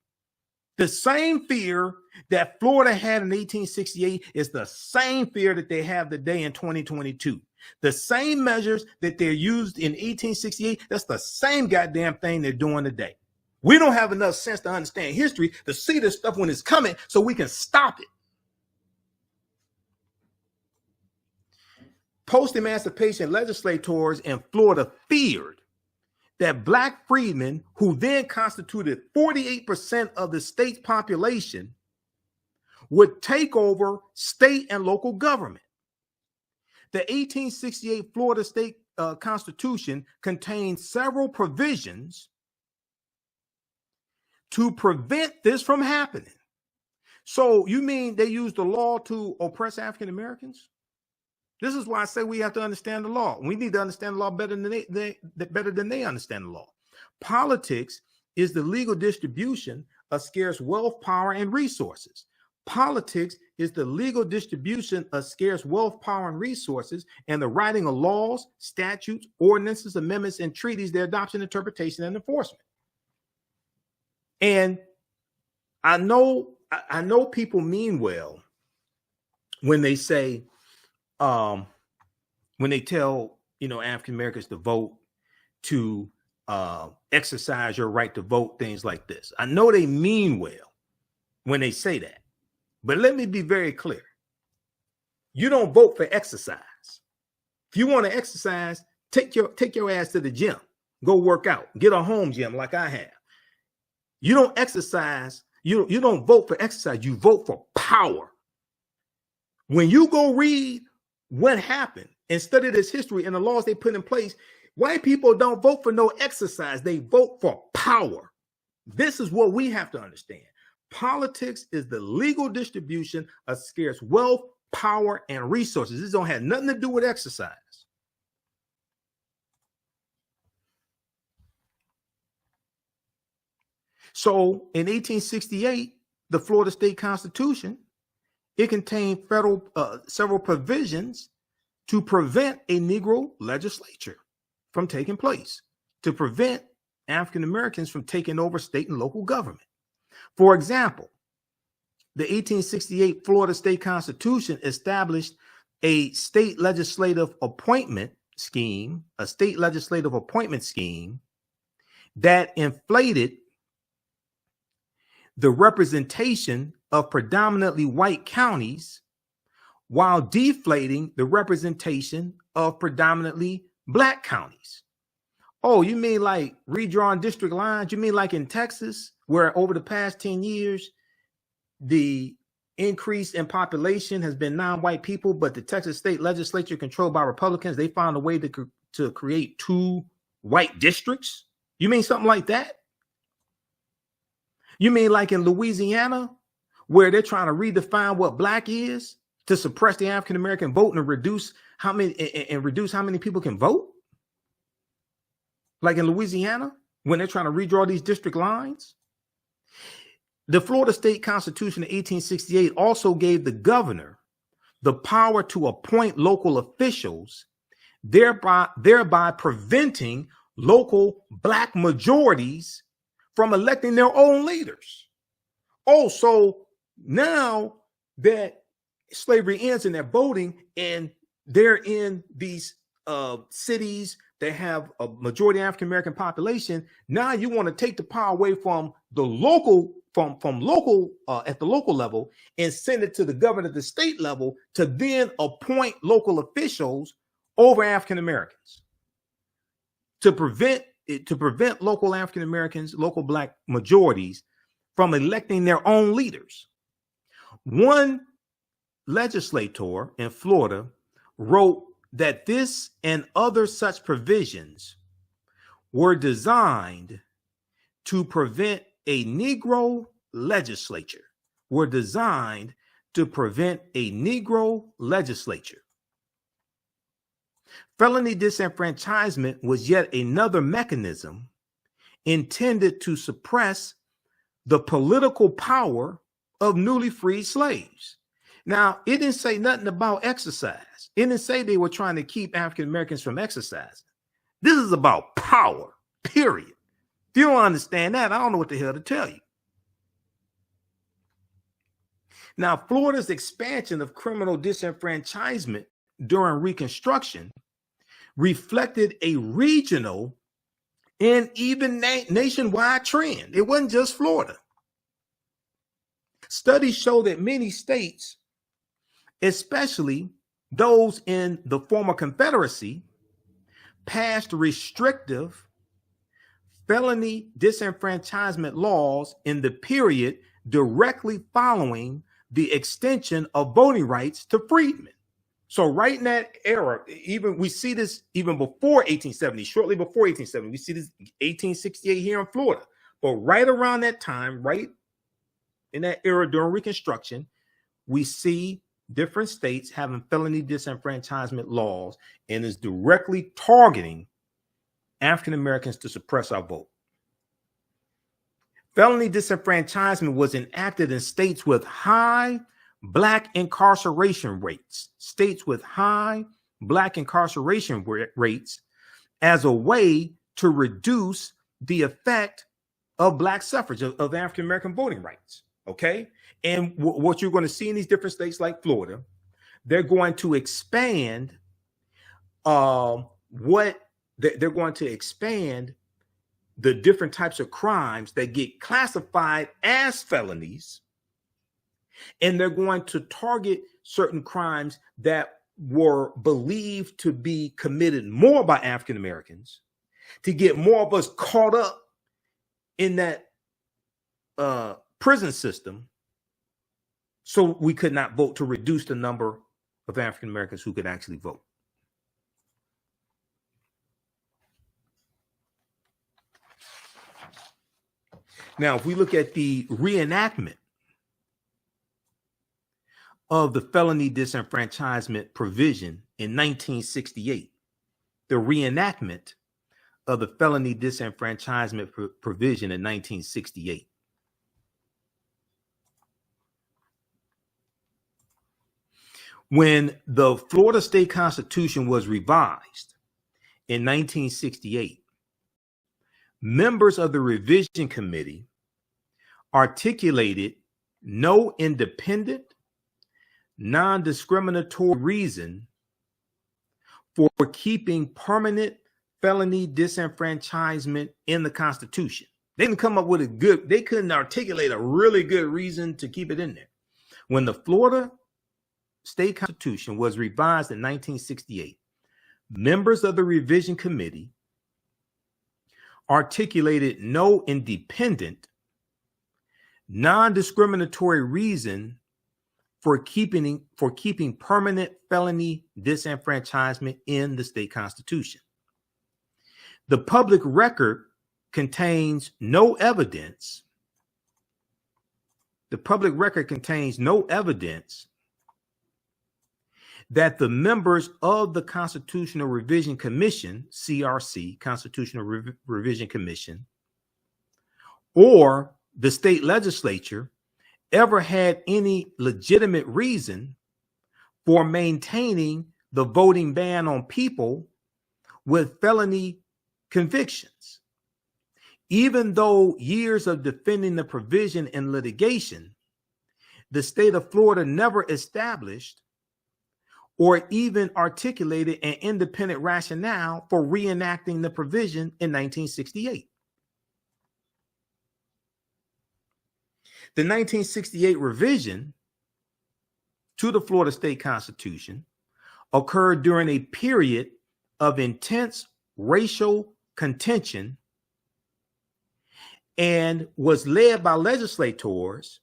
The same fear that Florida had in 1868 is the same fear that they have today in 2022. The same measures that they're used in 1868, that's the same goddamn thing they're doing today. We don't have enough sense to understand history to see this stuff when it's coming so we can stop it. Post-emancipation legislators in Florida feared that black freedmen, who then constituted 48% of the state's population, would take over state and local government. The 1868 Florida State Constitution contained several provisions to prevent this from happening. So you mean they used the law to oppress African Americans? This is why I say we have to understand the law. We need to understand the law better than they understand the law. Politics is the legal distribution of scarce wealth, power, and resources. Politics is the legal distribution of scarce wealth, power, and resources, and the writing of laws, statutes, ordinances, amendments, and treaties, their adoption, interpretation, and enforcement. And I know people mean well when they say, when they tell, African Americans to vote, to exercise your right to vote, things like this. I know they mean well when they say that, but let me be very clear. You don't vote for exercise. If you want to exercise, take your ass to the gym, go work out, get a home gym like I have. You don't exercise. You don't vote for exercise. You vote for power. When you go read what happened and study this history and the laws they put in place, white people don't vote for no exercise. They vote for power. This is what we have to understand. Politics is the legal distribution of scarce wealth, power, and resources. This don't have nothing to do with exercise. So in 1868, the Florida State Constitution, it contained several provisions to prevent a Negro legislature from taking place, to prevent African Americans from taking over state and local government. For example, the 1868 Florida State Constitution established a state legislative appointment scheme, that inflated the representation of predominantly white counties while deflating the representation of predominantly black counties. Oh, you mean like redrawing district lines? You mean like in Texas, where over the past 10 years, the increase in population has been non-white people, but the Texas state legislature controlled by Republicans, they found a way to create 2 white districts? You mean something like that? You mean like in Louisiana, where they're trying to redefine what black is to suppress the African American vote and reduce how many people can vote? Like in Louisiana, when they're trying to redraw these district lines? The Florida State Constitution of 1868 also gave the governor the power to appoint local officials, thereby preventing local black majorities from electing their own leaders. Oh, so now that slavery ends and they're voting and they're in these cities that have a majority African American population, now you want to take the power away from the local at the local level and send it to the governor at the state level to then appoint local officials over African Americans to prevent local African Americans, local black majorities from electing their own leaders. One legislator in Florida wrote that this and other such provisions were designed to prevent a Negro legislature, Felony disenfranchisement was yet another mechanism intended to suppress the political power of newly freed slaves. Now, it didn't say nothing about exercise. It didn't say they were trying to keep African Americans from exercising. This is about power, period. If you don't understand that, I don't know what the hell to tell you. Now, Florida's expansion of criminal disenfranchisement during Reconstruction reflected a regional and even nationwide trend. It wasn't just Florida. Studies show that many states, especially those in the former Confederacy, passed restrictive felony disenfranchisement laws in the period directly following the extension of voting rights to freedmen. So right in that era, even we see this even before 1870, shortly before 1870, we see this 1868 here in Florida. But right around that time, right in that era during Reconstruction, we see different states having felony disenfranchisement laws and is directly targeting African Americans to suppress our vote. Felony disenfranchisement was enacted in states with high black incarceration rates, as a way to reduce the effect of black suffrage, of African American voting rights. Okay. And what you're going to see in these different states like Florida, they're going to expand the different types of crimes that get classified as felonies. And they're going to target certain crimes that were believed to be committed more by African Americans to get more of us caught up in that prison system so we could not vote, to reduce the number of African Americans who could actually vote. Now, if we look at the reenactment of the felony disenfranchisement provision in 1968, the reenactment of the felony disenfranchisement provision in 1968. When the Florida State Constitution was revised in 1968, members of the revision committee articulated no independent, non-discriminatory reason for keeping permanent felony disenfranchisement in the Constitution. They didn't come up with they couldn't articulate a really good reason to keep it in there. When the Florida State Constitution was revised in 1968, members of the revision committee articulated no independent, non-discriminatory reason for keeping permanent felony disenfranchisement in the state constitution. The public record contains no evidence. The public record contains no evidence that the members of the Constitutional Revision Commission, CRC, Constitutional Revision Commission, or the state legislature ever had any legitimate reason for maintaining the voting ban on people with felony convictions. Even though years of defending the provision in litigation, the state of Florida never established or even articulated an independent rationale for reenacting the provision in 1968. The 1968 revision to the Florida State Constitution occurred during a period of intense racial contention and was led by legislators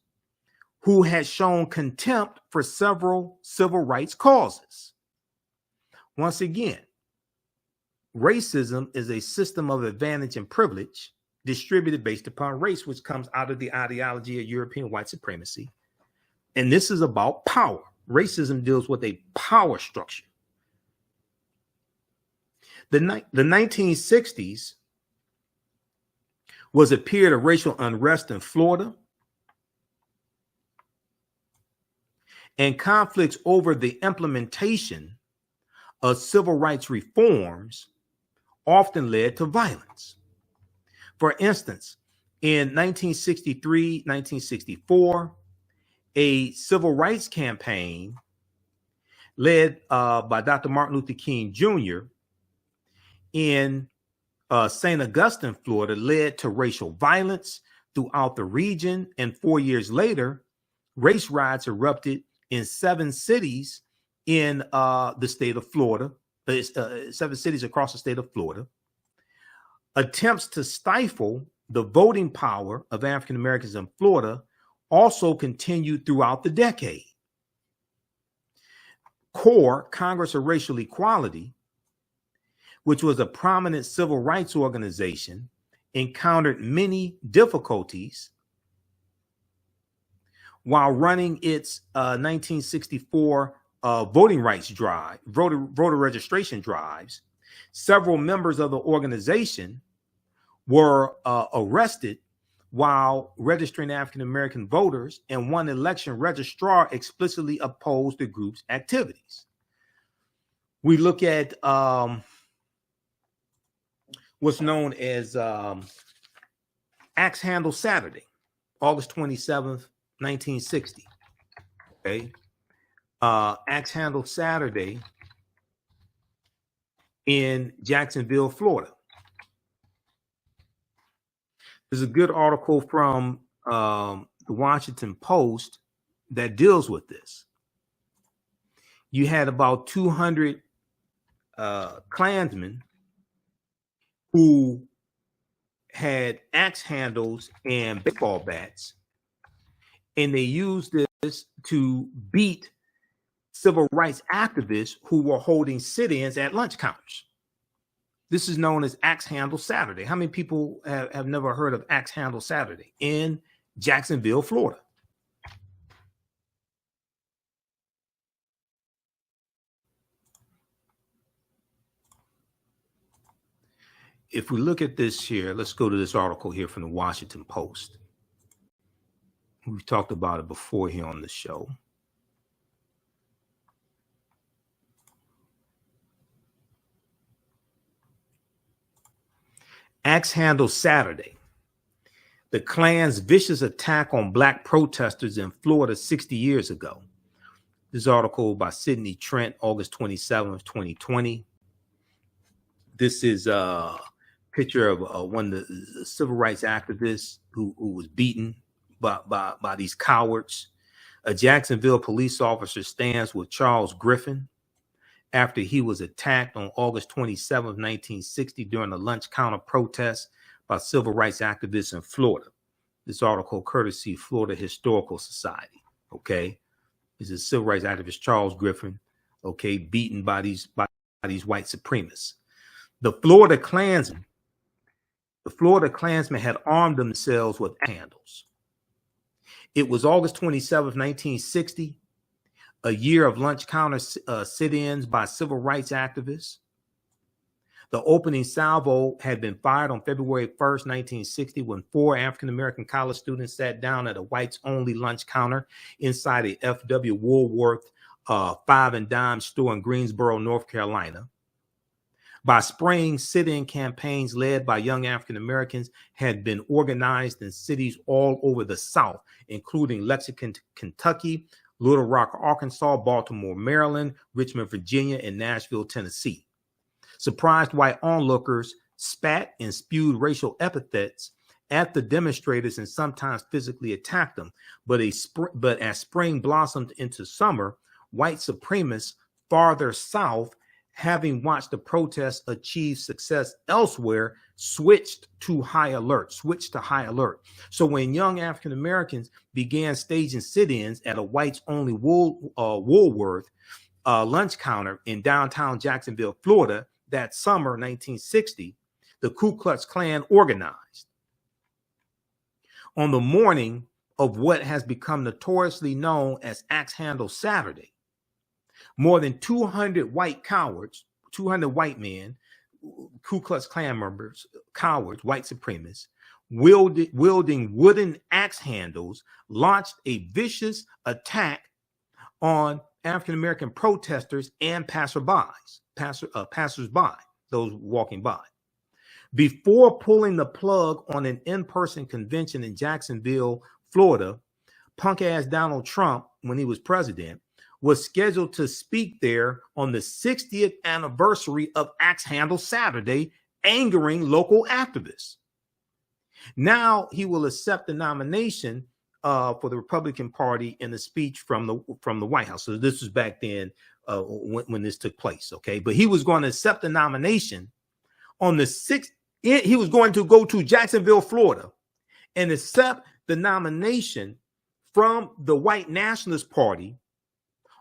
who had shown contempt for several civil rights causes. Once again, racism is a system of advantage and privilege distributed based upon race, which comes out of the ideology of European white supremacy. And this is about power. Racism deals with a power structure. The 1960s was a period of racial unrest in Florida, and conflicts over the implementation of civil rights reforms often led to violence. For instance, in 1963, 1964, a civil rights campaign led by Dr. Martin Luther King Jr. in St. Augustine, Florida, led to racial violence throughout the region. And 4 years later, race riots erupted in 7 cities in the state of Florida, 7 cities across the state of Florida. Attempts to stifle the voting power of African Americans in Florida also continued throughout the decade. CORE, Congress of Racial Equality, which was a prominent civil rights organization, encountered many difficulties while running its 1964 voting rights drive, voter registration drives. Several members of the organization were arrested while registering African-American voters, and one election registrar explicitly opposed the group's activities. We look at what's known as Axe Handle Saturday, August 27th, 1960. Okay. Axe Handle Saturday in Jacksonville, Florida. There's a good article from the Washington Post that deals with this. You had about 200 Klansmen who had axe handles and baseball bats, and they used this to beat civil rights activists who were holding sit-ins at lunch counters. This is known as Axe Handle Saturday. How many people have never heard of Axe Handle Saturday in Jacksonville, Florida? if we look at this here, let's go to this article here from the Washington Post. We've talked about it before here on the show. Axe handle Saturday. The Klan's vicious attack on black protesters in Florida 60 years ago. This article by Sidney Trent, August 27th, 2020. This is a picture of one of the civil rights activists who was beaten by these cowards. A Jacksonville police officer stands with Charles Griffin after he was attacked on August 27, 1960 during a lunch counter protest by civil rights activists in Florida. This article courtesy Florida Historical Society. Okay, this is civil rights activist Charles Griffin. Okay, beaten by these white supremacists. The Florida Klansmen had armed themselves with handles. It was August 27, 1960, a year of lunch counter sit-ins by civil rights activists. The opening salvo had been fired on February 1st, 1960, when 4 African-American college students sat down at a whites-only lunch counter inside a F.W. Woolworth 5 and dime store in Greensboro, North Carolina. By spring, sit-in campaigns led by young African-Americans had been organized in cities all over the South, including Lexington, Kentucky, Little Rock, Arkansas, Baltimore, Maryland, Richmond, Virginia, and Nashville, Tennessee. Surprised white onlookers spat and spewed racial epithets at the demonstrators and sometimes physically attacked them. But as spring blossomed into summer, white supremacists farther south, having watched the protests achieve success elsewhere, switched to high alert. So when young African Americans began staging sit-ins at a whites-only Woolworth lunch counter in downtown Jacksonville, Florida, that summer, 1960, the Ku Klux Klan organized. On the morning of what has become notoriously known as Axe Handle Saturday, more than 200 white cowards, 200 white men, Ku Klux Klan members, cowards, white supremacists, wielding wooden axe handles, launched a vicious attack on African-American protesters and passersby, those walking by. Before pulling the plug on an in-person convention in Jacksonville, Florida, punk-ass Donald Trump, when he was president, was scheduled to speak there on the 60th anniversary of Axe Handle Saturday, angering local activists. Now he will accept the nomination for the Republican Party in a speech from the White House. So this was back then when this took place, okay? But he was going to accept the nomination on the 6th. He was going to go to Jacksonville, Florida, and accept the nomination from the White Nationalist Party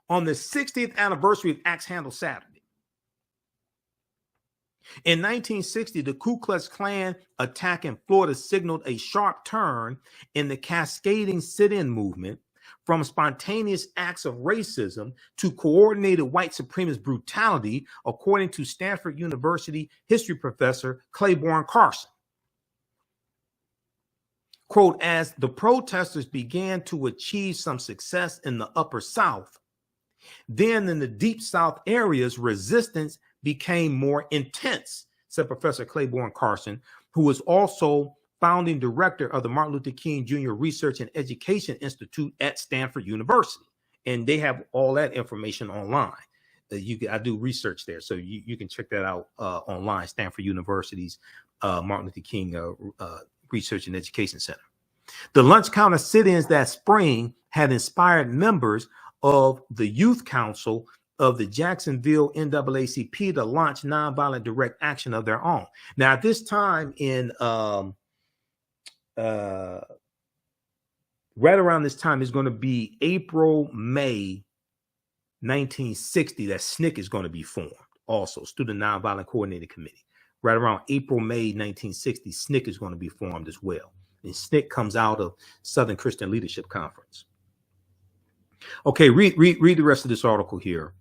on the 60th anniversary of Axe Handle Saturday. In 1960, the Ku Klux Klan attack in Florida signaled a sharp turn in the cascading sit-in movement from spontaneous acts of racism to coordinated white supremacist brutality, according to Stanford University history professor Claiborne Carson. Quote, as the protesters began to achieve some success in the Upper South, then in the Deep South areas, resistance became more intense, said Professor Claiborne Carson, who was also founding director of the Martin Luther King Jr. Research and Education Institute at Stanford University. And they have all that information online. I do research there, so you can check that out online, Stanford University's Martin Luther King Research and Education Center. The lunch counter sit-ins that spring had inspired members of the Youth Council of the Jacksonville NAACP to launch nonviolent direct action of their own. Now, at this time in right around this time is going to be April, May 1960 that SNCC is going to be formed. Also, Student Nonviolent Coordinating Committee. Right around April, May 1960, SNCC is going to be formed as well. And SNCC comes out of Southern Christian Leadership Conference. Okay, read the rest of this article here.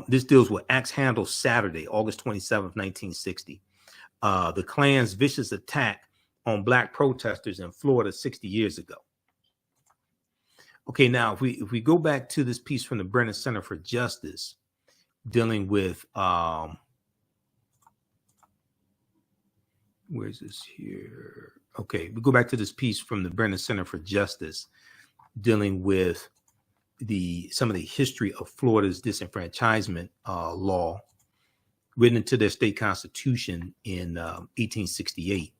This deals with Axe Handle Saturday, August 27th, 1960. the Klan's vicious attack on Black protesters in Florida 60 years ago. Okay, now if we go back to this piece from the Brennan Center for Justice dealing with where's this here? Okay, we go back to this piece from the Brennan Center for Justice dealing with some of the history of Florida's disenfranchisement law written into their state constitution in 1868.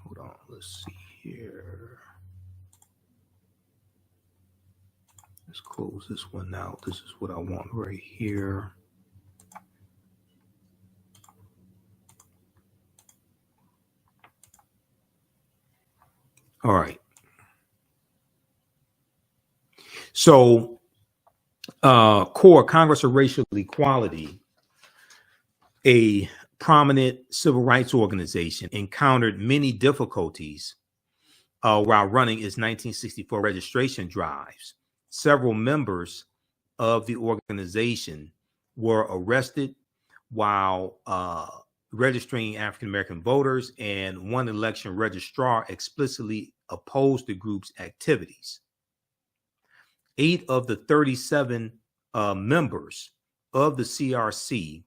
Hold on, let's see here. Let's close this one out. This is what I want right here. All right. So, CORE, Congress of Racial Equality, a prominent civil rights organization, encountered many difficulties while running its 1964 registration drives. Several members of the organization were arrested while registering African-American voters, and one election registrar explicitly opposed the group's activities. 8 of the 37 members of the CRC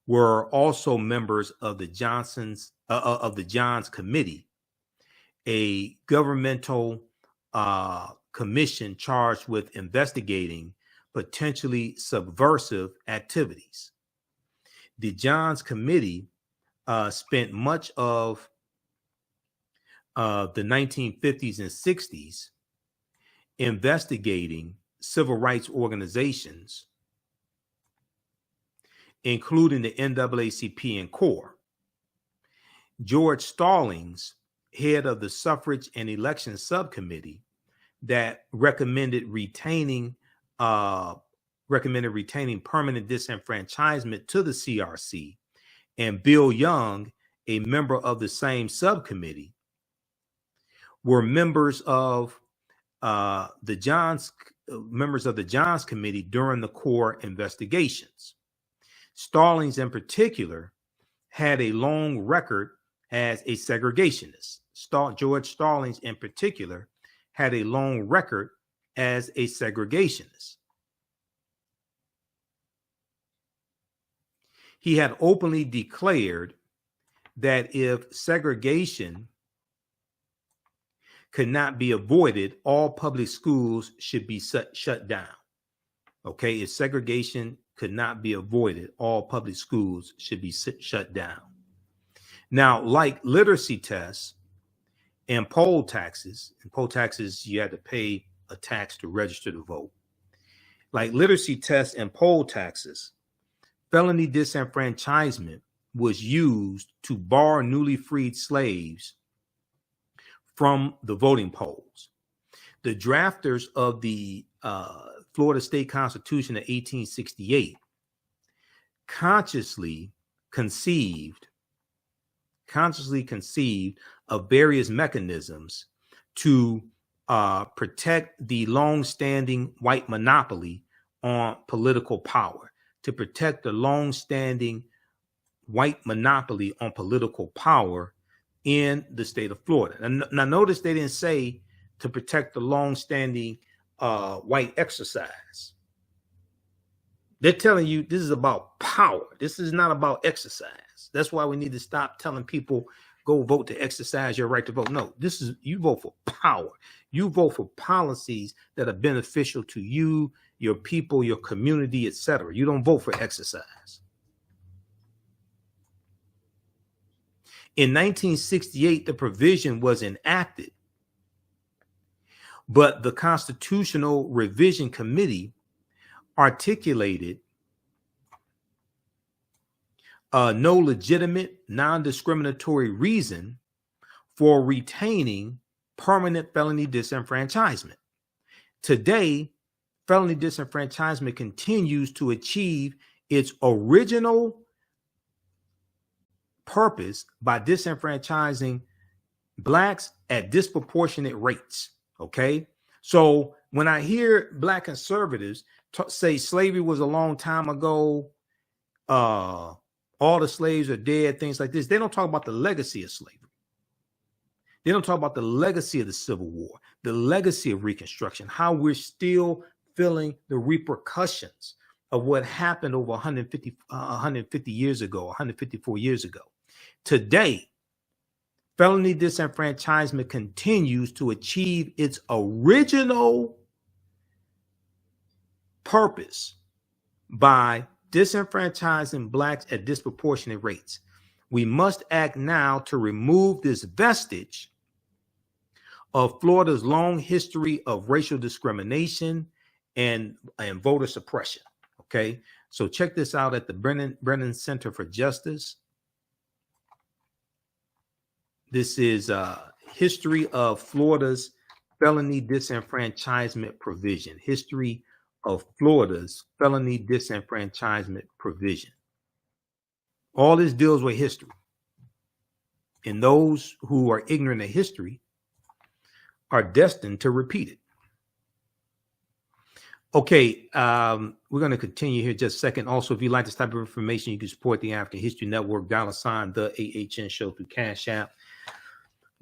were also members of the Johns Committee, a governmental commission charged with investigating potentially subversive activities. The Johns Committee spent much of the 1950s and 60s investigating civil rights organizations, including the NAACP and CORE. George Stallings, head of the Suffrage and Election Subcommittee that recommended retaining permanent disenfranchisement to the CRC, and Bill Young, a member of the same subcommittee, were members of the Johns Committee during the CORE investigations. Stallings, in particular, had a long record as a segregationist. George Stallings, in particular, had a long record as a segregationist. He had openly declared that if segregation could not be avoided, all public schools should be shut down. Okay, if segregation could not be avoided, all public schools should be shut down. Now, like literacy tests and poll taxes, you had to pay a tax to register to vote. Like literacy tests and poll taxes, felony disenfranchisement was used to bar newly freed slaves from the voting polls. The drafters of the Florida State Constitution of 1868 consciously conceived of various mechanisms to protect the long-standing white monopoly on political power, to protect the long-standing white monopoly on political power in the state of Florida. And now notice they didn't say to protect the long-standing white exercise. They're telling you this is about power. This is not about exercise. That's why we need to stop telling people go vote to exercise your right to vote. No, this is, you vote for power. You vote for policies that are beneficial to you, your people, your community, etc. You don't vote for exercise. In 1968, the provision was enacted, but the Constitutional Revision Committee articulated no legitimate, non-discriminatory reason for retaining permanent felony disenfranchisement. Today, felony disenfranchisement continues to achieve its original purpose by disenfranchising blacks at disproportionate rates. Okay, so when I hear black conservatives say slavery was a long time ago, all the slaves are dead, things like this. They don't talk about the legacy of slavery. They don't talk about the legacy of the Civil War, the legacy of Reconstruction, how we're still feeling the repercussions of what happened over 150 years ago, 154 years ago. Today, felony disenfranchisement continues to achieve its original purpose by disenfranchising blacks at disproportionate rates. We must act now to remove this vestige of Florida's long history of racial discrimination and voter suppression. Okay, so check this out at the Brennan Center for Justice. This is history of Florida's felony disenfranchisement provision. History of Florida's felony disenfranchisement provision. All this deals with history. And those who are ignorant of history are destined to repeat it. Okay, we're going to continue here just a second. Also, if you like this type of information, you can support the African History Network, $ the AHN Show through Cash App,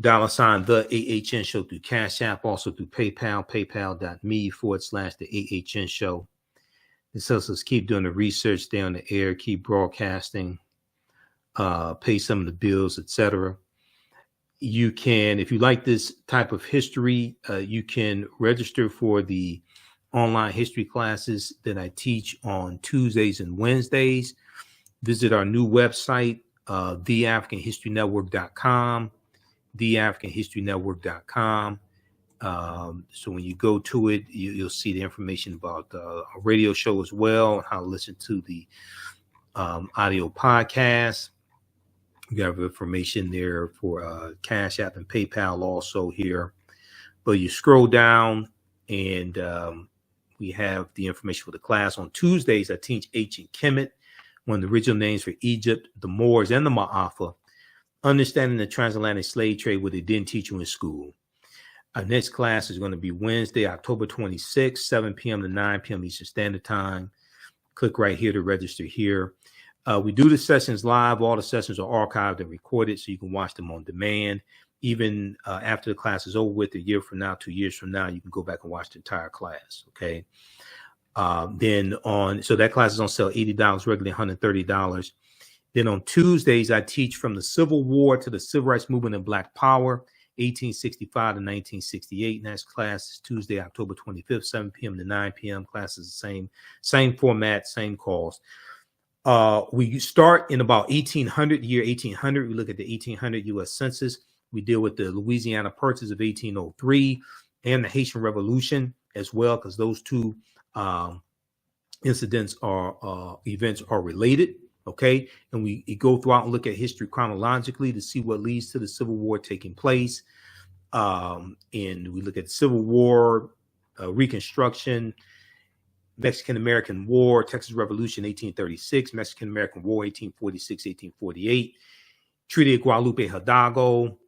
$ the AHN Show through Cash App, also through PayPal, paypal.me/the AHN Show. This helps us keep doing the research, stay on the air, keep broadcasting, pay some of the bills, etc. You can, if you like this type of history, you can register for the online history classes that I teach on Tuesdays and Wednesdays. Visit our new website, TheAHNShowNetwork.com, TheAHNShowNetwork.com. So when you go to it, you'll see the information about a radio show as well, and how to listen to the audio podcast. We have information there for Cash App and PayPal also here. But you scroll down and we have the information for the class. On Tuesdays, I teach ancient Kemet, one of the original names for Egypt, the Moors, and the Ma'afa, understanding the transatlantic slave trade, what they didn't teach you in school. Our next class is going to be Wednesday, October 26th, 7 p.m. to 9 p.m. Eastern Standard Time. Click right here to register here. We do the sessions live. All the sessions are archived and recorded, so you can watch them on demand. Even after the class is over with, a year from now, 2 years from now, you can go back and watch the entire class. Okay. So that class is on sale $80, regularly $130. Then on Tuesdays, I teach from the Civil War to the Civil Rights Movement and Black Power, 1865 to 1968. Next class is Tuesday, October 25th, 7 p.m. to 9 p.m. Class is the same format, same calls. We start in about 1800, year 1800. We look at the 1800 U.S. Census. We deal with the Louisiana Purchase of 1803 and the Haitian Revolution as well, because those two events are related. Okay, and we go throughout and look at history chronologically to see what leads to the Civil War taking place. And we look at the Civil War, Reconstruction, Mexican-American War, Texas Revolution, 1836, Mexican-American War, 1846, 1848, Treaty of Guadalupe Hidalgo,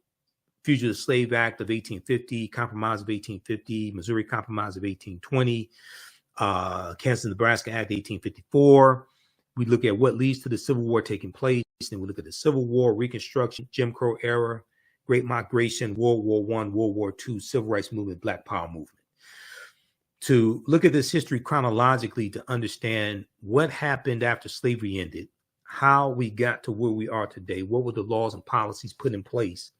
Fugitive Slave Act of 1850, Compromise of 1850, Missouri Compromise of 1820, Kansas-Nebraska Act 1854. We look at what leads to the Civil War taking place. Then we look at the Civil War, Reconstruction, Jim Crow era, Great Migration, World War I, World War II, Civil Rights Movement, Black Power Movement. To look at this history chronologically to understand what happened after slavery ended, how we got to where we are today, what were the laws and policies put in place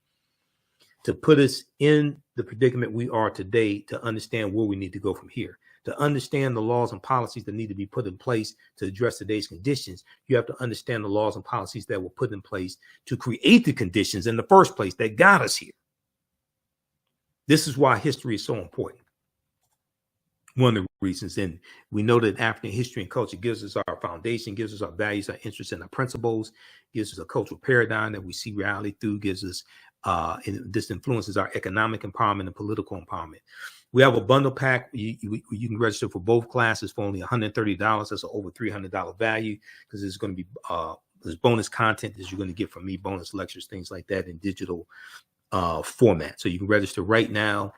to put us in the predicament we are today, to understand where we need to go from here. To understand the laws and policies that need to be put in place to address today's conditions, you have to understand the laws and policies that were put in place to create the conditions in the first place that got us here. This is why history is so important. One of the reasons, and we know that African history and culture gives us our foundation, gives us our values, our interests, and our principles, gives us a cultural paradigm that we see reality through, gives us, and this influences our economic empowerment and political empowerment. We have a bundle pack. You can register for both classes for only $130. That's an over $300 value, because there's going to be there's bonus content that you're going to get from me, bonus lectures, things like that in digital format. So you can register right now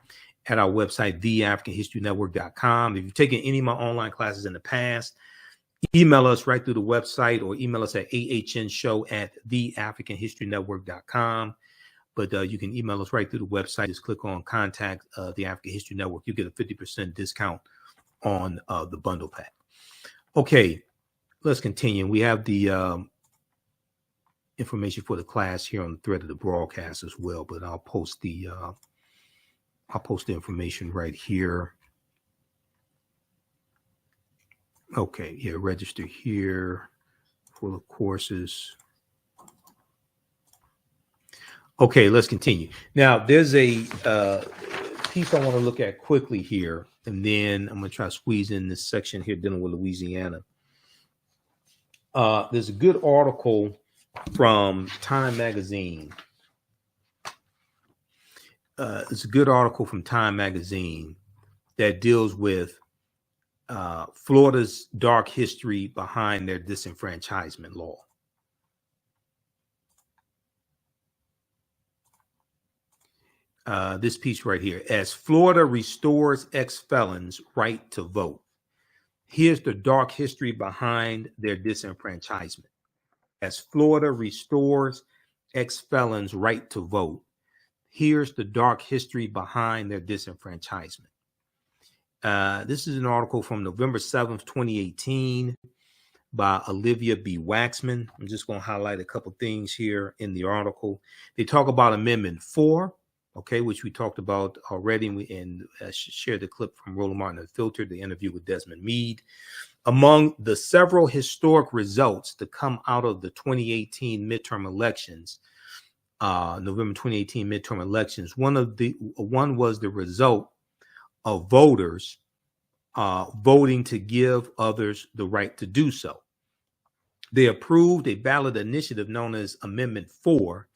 at our website, TheAHNShowNetwork.com. If you've taken any of my online classes in the past, email us right through the website, or email us at AHNshow@theAfricanHistoryNetwork.com. But you can email us right through the website. Just click on contact the African History Network. You get a 50% discount on the bundle pack. Okay, let's continue. We have the information for the class here on the thread of the broadcast as well, but I'll post the information right here. Okay, yeah, register here for the courses. Okay, let's continue. Now, there's a piece I want to look at quickly here, and then I'm going to try to squeeze in this section here dealing with Louisiana. There's a good article from Time Magazine. It's a good article from Time Magazine that deals with Florida's dark history behind their disenfranchisement law. This piece right here, as Florida restores ex-felons' right to vote. Here's the dark history behind their disenfranchisement. As Florida restores ex-felons' right to vote, here's the dark history behind their disenfranchisement. This is an article from November 7th, 2018 by Olivia B. Waxman. I'm just going to highlight a couple things here in the article. They talk about Amendment 4, okay, which we talked about already, and shared the clip from Roland Martin Unfiltered, the interview with Desmond Mead. Among the several historic results to come out of the 2018 midterm elections, November 2018 midterm elections, one was the result of voters voting to give others the right to do so. They approved a ballot initiative known as Amendment 4,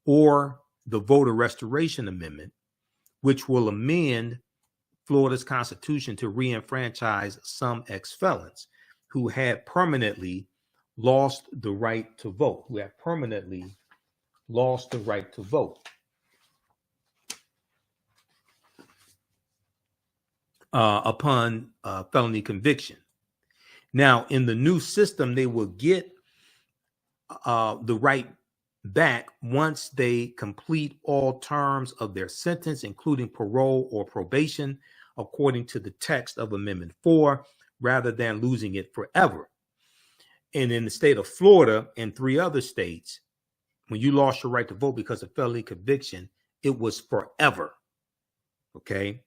or the Voter Restoration Amendment, which will amend Florida's constitution to re-enfranchise some ex-felons who had permanently lost the right to vote, upon felony conviction. Now, in the new system, they will get the right back once they complete all terms of their sentence, including parole or probation, according to the text of Amendment 4, rather than losing it forever. And in the state of Florida and 3 other states, when you lost your right to vote because of felony conviction, it was forever. Okay.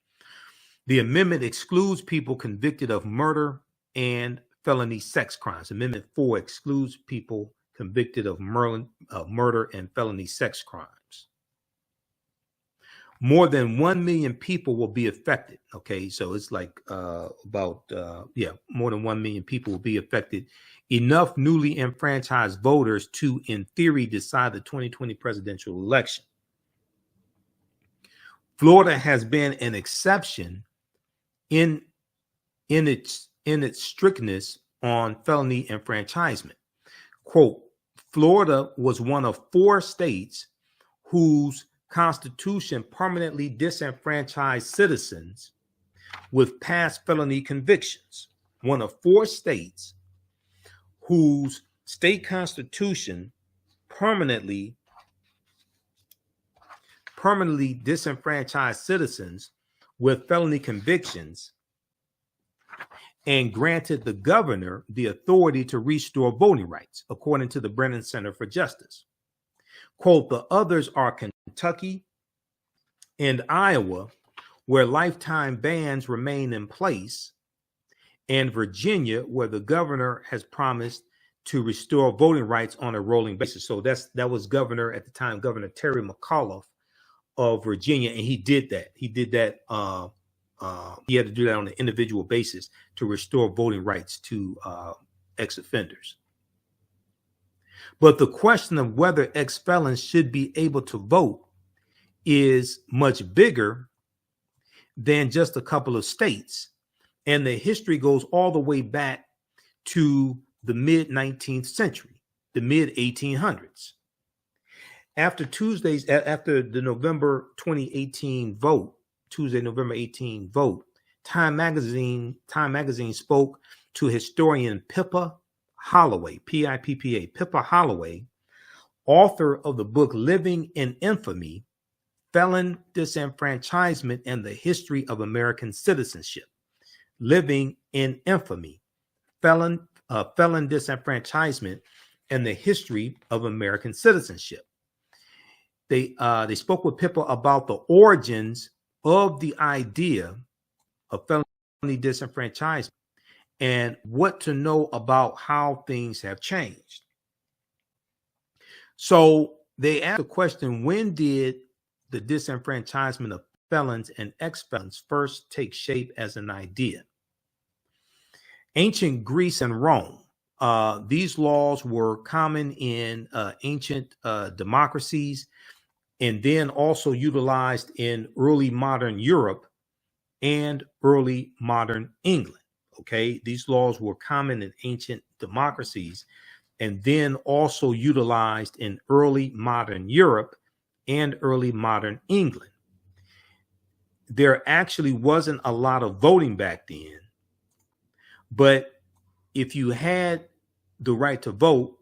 The amendment excludes people convicted of murder and felony sex crimes. Amendment 4 excludes people convicted of murder and felony sex crimes. More than 1 million people will be affected. Okay, so it's like more than 1 million people will be affected. Enough newly enfranchised voters to, in theory, decide the 2020 presidential election. Florida has been an exception in its strictness on felony enfranchisement. Quote, Florida was one of 4 states whose constitution permanently disenfranchised citizens with past felony convictions. One of 4 states whose state constitution permanently disenfranchised citizens with felony convictions and granted the governor the authority to restore voting rights, according to the Brennan Center for Justice. Quote, the others are Kentucky and Iowa, where lifetime bans remain in place, and Virginia, where the governor has promised to restore voting rights on a rolling basis. So that was Governor at the time, Governor Terry McAuliffe of Virginia, and he did that. He had to do that on an individual basis to restore voting rights to ex-offenders. But the question of whether ex-felons should be able to vote is much bigger than just a couple of states. And the history goes all the way back to the mid-19th century, the mid-1800s. After the November 2018 vote, Tuesday, November 18 vote, Time Magazine spoke to historian Pippa Holloway, P-I-P-P-A, Pippa Holloway, author of the book Living in Infamy, Felon Disenfranchisement and the History of American Citizenship. Living in Infamy, Felon Disenfranchisement and the History of American Citizenship. They spoke with Pippa about the origins of the idea of felony disenfranchisement and what to know about how things have changed. So they asked the question, when did the disenfranchisement of felons and ex-felons first take shape as an idea? Ancient Greece and Rome. These laws were common in ancient democracies and then also utilized in early modern Europe and early modern England. Okay, these laws were common in ancient democracies and then also utilized in early modern Europe and early modern England. There actually wasn't a lot of voting back then, but if you had the right to vote,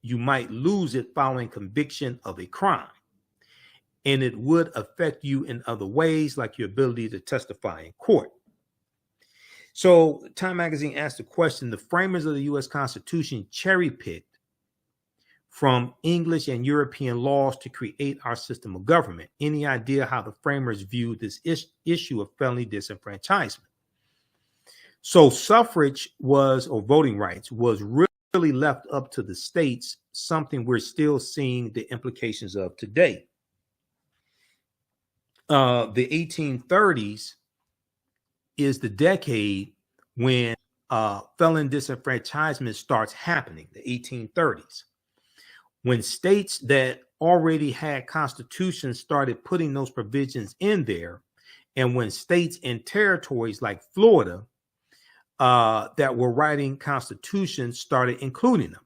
you might lose it following conviction of a crime. And it would affect you in other ways, like your ability to testify in court. So Time Magazine asked the question, the framers of the U.S. Constitution cherry-picked from English and European laws to create our system of government. Any idea how the framers viewed this issue of felony disenfranchisement? So suffrage was, or voting rights, was really left up to the states, something we're still seeing the implications of today. The 1830s is the decade when felon disenfranchisement starts happening, the 1830s. When states that already had constitutions started putting those provisions in there, and when states and territories like Florida that were writing constitutions started including them.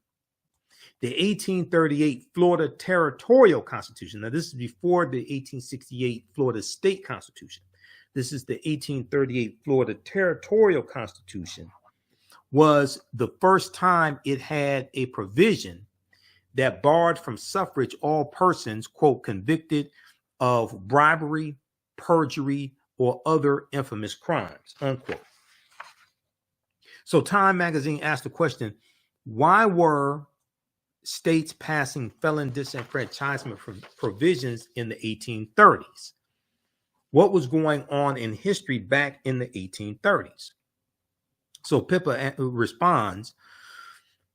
The 1838 Florida Territorial Constitution. Now, this is before the 1868 Florida State Constitution. This is the 1838 Florida Territorial Constitution, was the first time it had a provision that barred from suffrage all persons, quote, convicted of bribery, perjury, or other infamous crimes, unquote. So Time Magazine asked the question, why were states passing felon disenfranchisement provisions in the 1830s? What was going on in history back in the 1830s? So Pippa responds,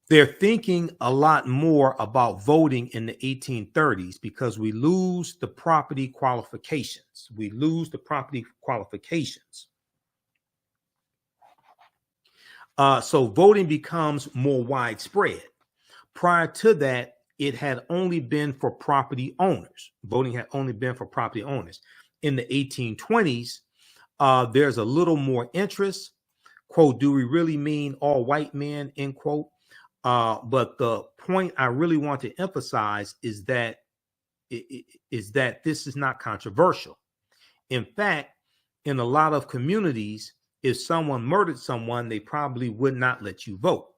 they're thinking a lot more about voting in the 1830s because we lose the property qualifications. We lose the property qualifications. So voting becomes more widespread. Prior to that, it had only been for property owners. Voting had only been for property owners. In the 1820s, there's a little more interest. Quote, do we really mean all white men, end quote. But the point I really want to emphasize is that this is not controversial. In fact, in a lot of communities, if someone murdered someone, they probably would not let you vote.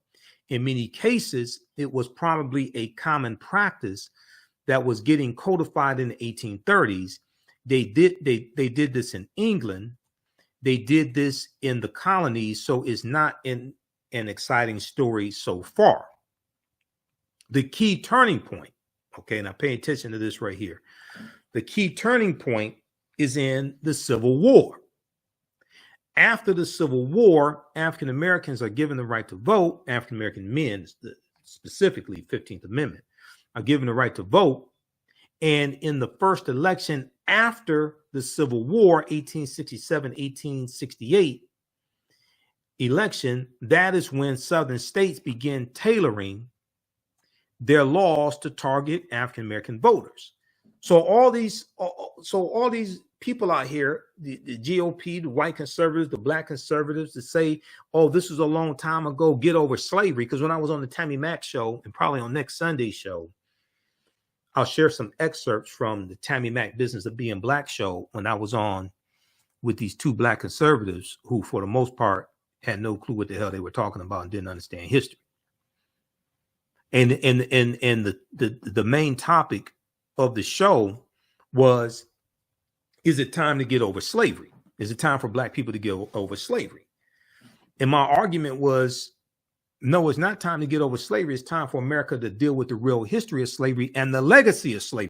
In many cases, it was probably a common practice that was getting codified in the 1830s. They did this in England. They did this in the colonies. So it's not an exciting story so far. The key turning point, okay, now pay attention to this right here. The key turning point is in the Civil War. After the Civil War, African Americans are given the right to vote. African American men, specifically 15th Amendment, are given the right to vote. And in the first election after the Civil War, 1867, 1868 election, that is when Southern states began tailoring their laws to target African American voters. So all these people out here, the GOP, the white conservatives, the black conservatives, that say, oh, this was a long time ago, get over slavery. Because when I was on the Tammy Mack show, and probably on next Sunday's show, I'll share some excerpts from the Tammy Mack Business of Being Black show when I was on with these two black conservatives who, for the most part, had no clue what the hell they were talking about and didn't understand history. And the main topic of the show was, is it time to get over slavery? Is it time for black people to get over slavery? And my argument was, no, it's not time to get over slavery. It's time for America to deal with the real history of slavery and the legacy of slavery.